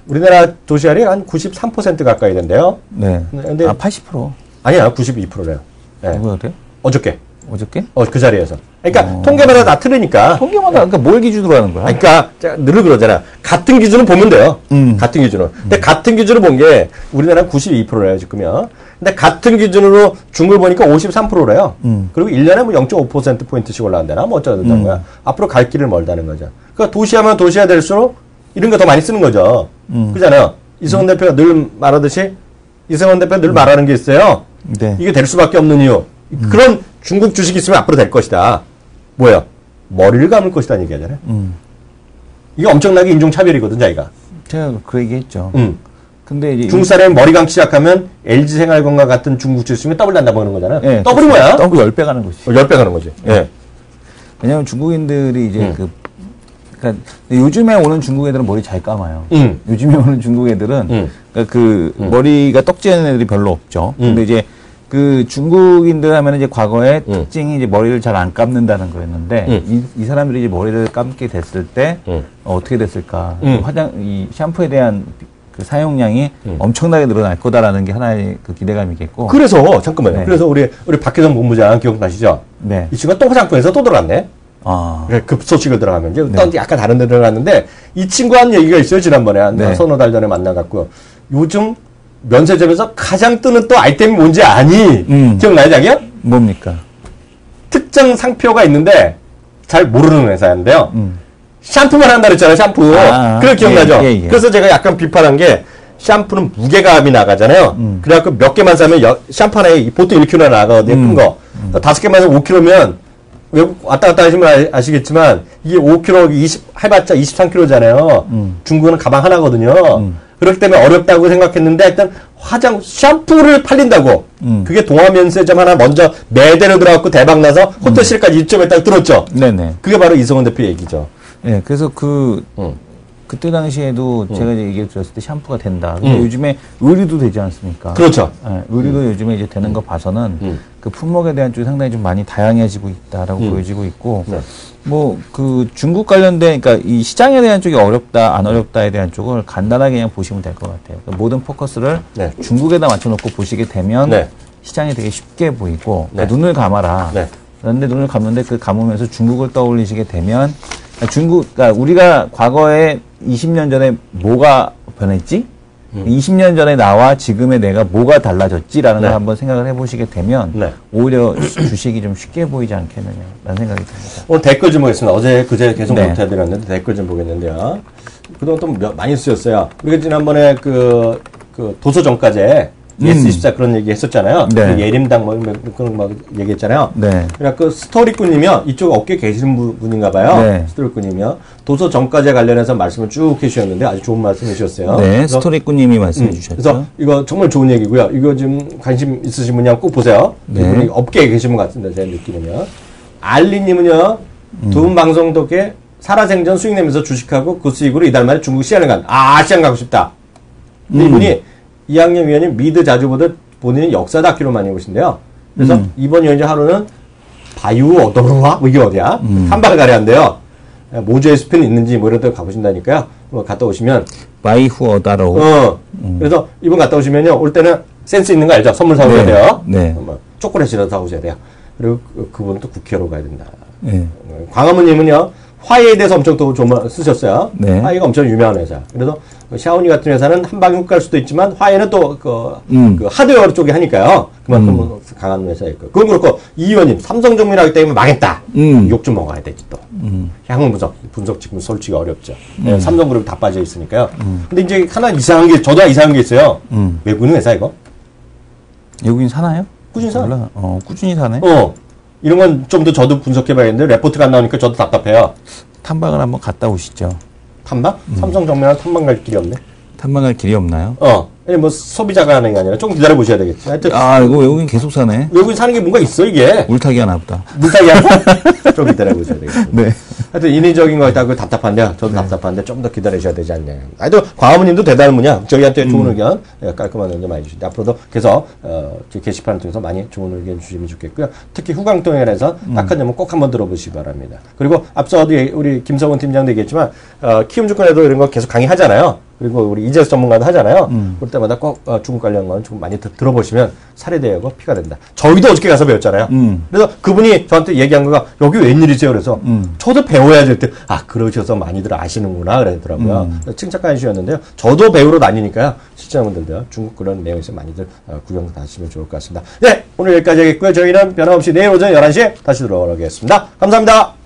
우리나라 도시화율이 한 93% 가까이 된대요. 네. 근데 80%. 아니야, 92%래요. 네. 그래요? 어저께. 어저께? 그 자리에서. 그러니까 통계마다 다 틀리니까. 통계마다 그러니까 뭘 기준으로 하는 거야? 그러니까 늘 그러잖아. 같은 기준을 보면 돼요. 같은 기준으로. 근데 같은 기준을 본 게 우리나라는 92%래요, 지금요. 근데 같은 기준으로 중국을 보니까 53%래요. 그리고 1년에 뭐 0.5% 포인트씩 올라간다나 뭐 어쩌다는 거야. 앞으로 갈 길을 멀다는 거죠. 그러니까 도시하면 도시화 될수록 이런 거 더 많이 쓰는 거죠. 그잖아요. 이승원 대표가 늘 말하듯이 이승원 대표가 늘 말하는 게 있어요. 네. 이게 될 수밖에 없는 이유. 그런 중국 주식이 있으면 앞으로 될 것이다. 뭐야? 머리를 감을 것이다 얘기하잖아요. 이게 엄청나게 인종차별이거든, 자기가. 제가 그 얘기했죠. 근데 이제 중국 사람이 머리 감기 시작하면 LG생활건강 같은 중국 주식 있으면 더블 난다고 하는 거잖아요. 네, 더블이 뭐야? 더블 10배 가는 거지. 10배 가는 거지. 예. 왜냐면 중국인들이 이제 그러니까 요즘에 오는 중국 애들은 머리 잘 감아요. 요즘에 오는 중국 애들은 그러니까 머리가 떡지는 애들이 별로 없죠. 근데 이제 그 중국인들 하면 이제 과거에 특징이 이제 머리를 잘 안 감는다는 거였는데 이 사람들이 이제 머리를 감게 됐을 때 어떻게 됐을까? 이 샴푸에 대한 그 사용량이 엄청나게 늘어날 거다라는 게 하나의 그 기대감이겠고. 그래서 잠깐만요. 네. 그래서 우리 박혜성 본부장 기억나시죠? 네. 이 친구가 또 화장품에서 또 들어갔네. 급소식을 들어가면 이제 또 약간 다른 데 들어갔는데 이 친구 한 얘기가 있어요. 지난번에 한 서너 달 전에 만나갖고 요즘 면세점에서 가장 뜨는 또 아이템이 뭔지 아니? 기억나요, 자기야? 뭡니까? 특정 상표가 있는데 잘 모르는 회사인데요. 샴푸만 한다 그랬잖아요, 샴푸. 그거 기억나죠? 예. 그래서 제가 약간 비판한 게 샴푸는 무게감이 나가잖아요. 그래갖고 몇 개만 사면 샴푸 하나에 보통 1kg나 나가거든요, 큰 거. 5개만 사면 5kg면 외국 왔다 갔다 하시면 아시겠지만 이게 5kg, 해봤자 23kg잖아요. 중국은 가방 하나거든요. 그렇기 때문에 어렵다고 생각했는데 일단 샴푸를 팔린다고 그게 동아면세점 하나 먼저 매대로 들어갖고 대박나서 호텔실까지 입점했다고 들었죠. 네네. 그게 바로 이승원 대표 얘기죠. 네, 그래서 그때 당시에도 제가 이제 얘기를 들었을 때 샴푸가 된다. 근데 요즘에 의류도 되지 않습니까? 그렇죠. 네, 의류도 요즘에 이제 되는 거 봐서는 그 품목에 대한 쪽이 상당히 좀 많이 다양해지고 있다라고 보여지고 있고, 뭐 그 중국 관련된 그러니까 이 시장에 대한 쪽이 어렵다 안 어렵다에 대한 쪽을 간단하게 그냥 보시면 될 것 같아요. 그러니까 모든 포커스를 중국에다 맞춰놓고 보시게 되면 시장이 되게 쉽게 보이고 그러니까 눈을 감아라. 그런데 눈을 감는데 그 감으면서 중국을 떠올리시게 되면 그러니까 우리가 과거에 20년 전에 뭐가 변했지? 20년 전에 나와 지금의 내가 뭐가 달라졌지라는 걸 한번 생각을 해보시게 되면 오히려 주식이 좀 쉽게 보이지 않겠느냐라는 생각이 듭니다. 오늘 댓글 좀 보겠습니다. 어제 그제 계속 못 해드렸는데 댓글 좀 보겠는데요. 그동안 또 많이 쓰였어요. 우리가 지난번에 그 도서정가제 예스24 그런 얘기 했었잖아요. 그 예림당 그런 막 얘기했잖아요. 그래갖고 스토리꾼이며 이쪽 업계에 계시는 분인가 봐요. 스토리꾼이며 도서 정가제 관련해서 말씀을 쭉 해주셨는데 아주 좋은 말씀 해주셨어요. 네, 스토리꾼님이 말씀해 주셨죠. 그래서 이거 정말 좋은 얘기고요. 이거 지금 관심 있으신 분이 꼭 보세요. 이분이 업계에 계신 분 같은데 제 느낌은요. 알리님은요. 두 분 방송 덕에 살아생전 수익 내면서 주식하고 그 수익으로 이달 만에 중국 시장을 간. 시장 가고 싶다. 이분이 이학년 위원님 미드 자주 보듯 본인은 역사 다큐로 많이 보신대요. 그래서 이번 연재 하루는 바유 어더루와 이게 어디야? 한발 가려 한대요. 모주의 숲은 있는지 뭐 이런 데 가보신다니까요. 갔다 오시면 바이후 어다로. 그래서 이분 갔다 오시면요. 올 때는 센스 있는 거 알죠? 선물 사오셔야 돼요. 초콜릿이라도 사오셔야 돼요. 그리고 그분은 또 국회로 가야 된다. 광화문님은요. 화웨이에 대해서 엄청 또 좀 쓰셨어요. 네. 화웨이가 엄청 유명한 회사. 그래서 샤오미 같은 회사는 한 방에 훅 갈 수도 있지만 화웨이는 또 그 하드웨어 쪽에 하니까요. 그만큼 강한 회사였고. 그건 그렇고 이 의원님 삼성정밀하기 때문에 망했다. 욕 좀 먹어야 되지 또. 향후 분석 지금 솔직히 어렵죠. 네, 삼성그룹이 다 빠져 있으니까요. 근데 이제 하나 이상한 게 저도 이상한 게 있어요. 외국인 회사 이거? 외국인 사나요? 꾸준히 사. 몰라. 꾸준히 사네. 이런 건 좀 더 저도 분석해봐야겠는데 레포트가 안 나오니까 저도 답답해요. 탐방을 한번 갔다 오시죠. 탐방? 삼성정밀한 탐방 갈 길이 없네. 탐방할 길이 없나요? 아니 뭐 소비자가 하는 게 아니라 조금 기다려 보셔야 되겠지. 하여튼 이거 외국인 계속 사네. 외국인 사는 게 뭔가 있어 이게. 물타기 하나 보다. 물타기 하나? 좀 기다려 보셔야 되겠습니다. 네. 하여튼 인위적인 거 있다고 답답한데요. 저도 답답한데 좀 더 기다리셔야 되지 않냐. 하여튼 광화문님도 대단한 분이야. 저희한테 좋은 의견, 깔끔한 의견 많이 주시는데 앞으로도 계속 게시판을 통해서 많이 좋은 의견 주시면 좋겠고요. 특히 후광통에 대해서 딱한 점은 꼭 한번 들어보시기 바랍니다. 그리고 앞서도 우리 김성훈 팀장도 얘기했지만 키움증권에도 이런 거 계속 강의하잖아요. 그리고 우리 이재수 전문가도 하잖아요. 그럴 때마다 꼭 중국 관련 건 좀 많이 들어보시면 사례대여고 피가 된다. 저희도 어저께 가서 배웠잖아요. 그래서 그분이 저한테 얘기한 거가 여기 웬일이세요? 그래서 저도 배워야지 할 때 그러셔서 많이들 아시는구나 그러더라고요. 칭찬까지 주셨는데요. 저도 배우러 다니니까요. 시청자분들도 중국 그런 내용에서 많이들 구경 하시면 좋을 것 같습니다. 네, 오늘 여기까지 하겠고요. 저희는 변함없이 내일 오전 11시에 다시 돌아오겠습니다. 감사합니다.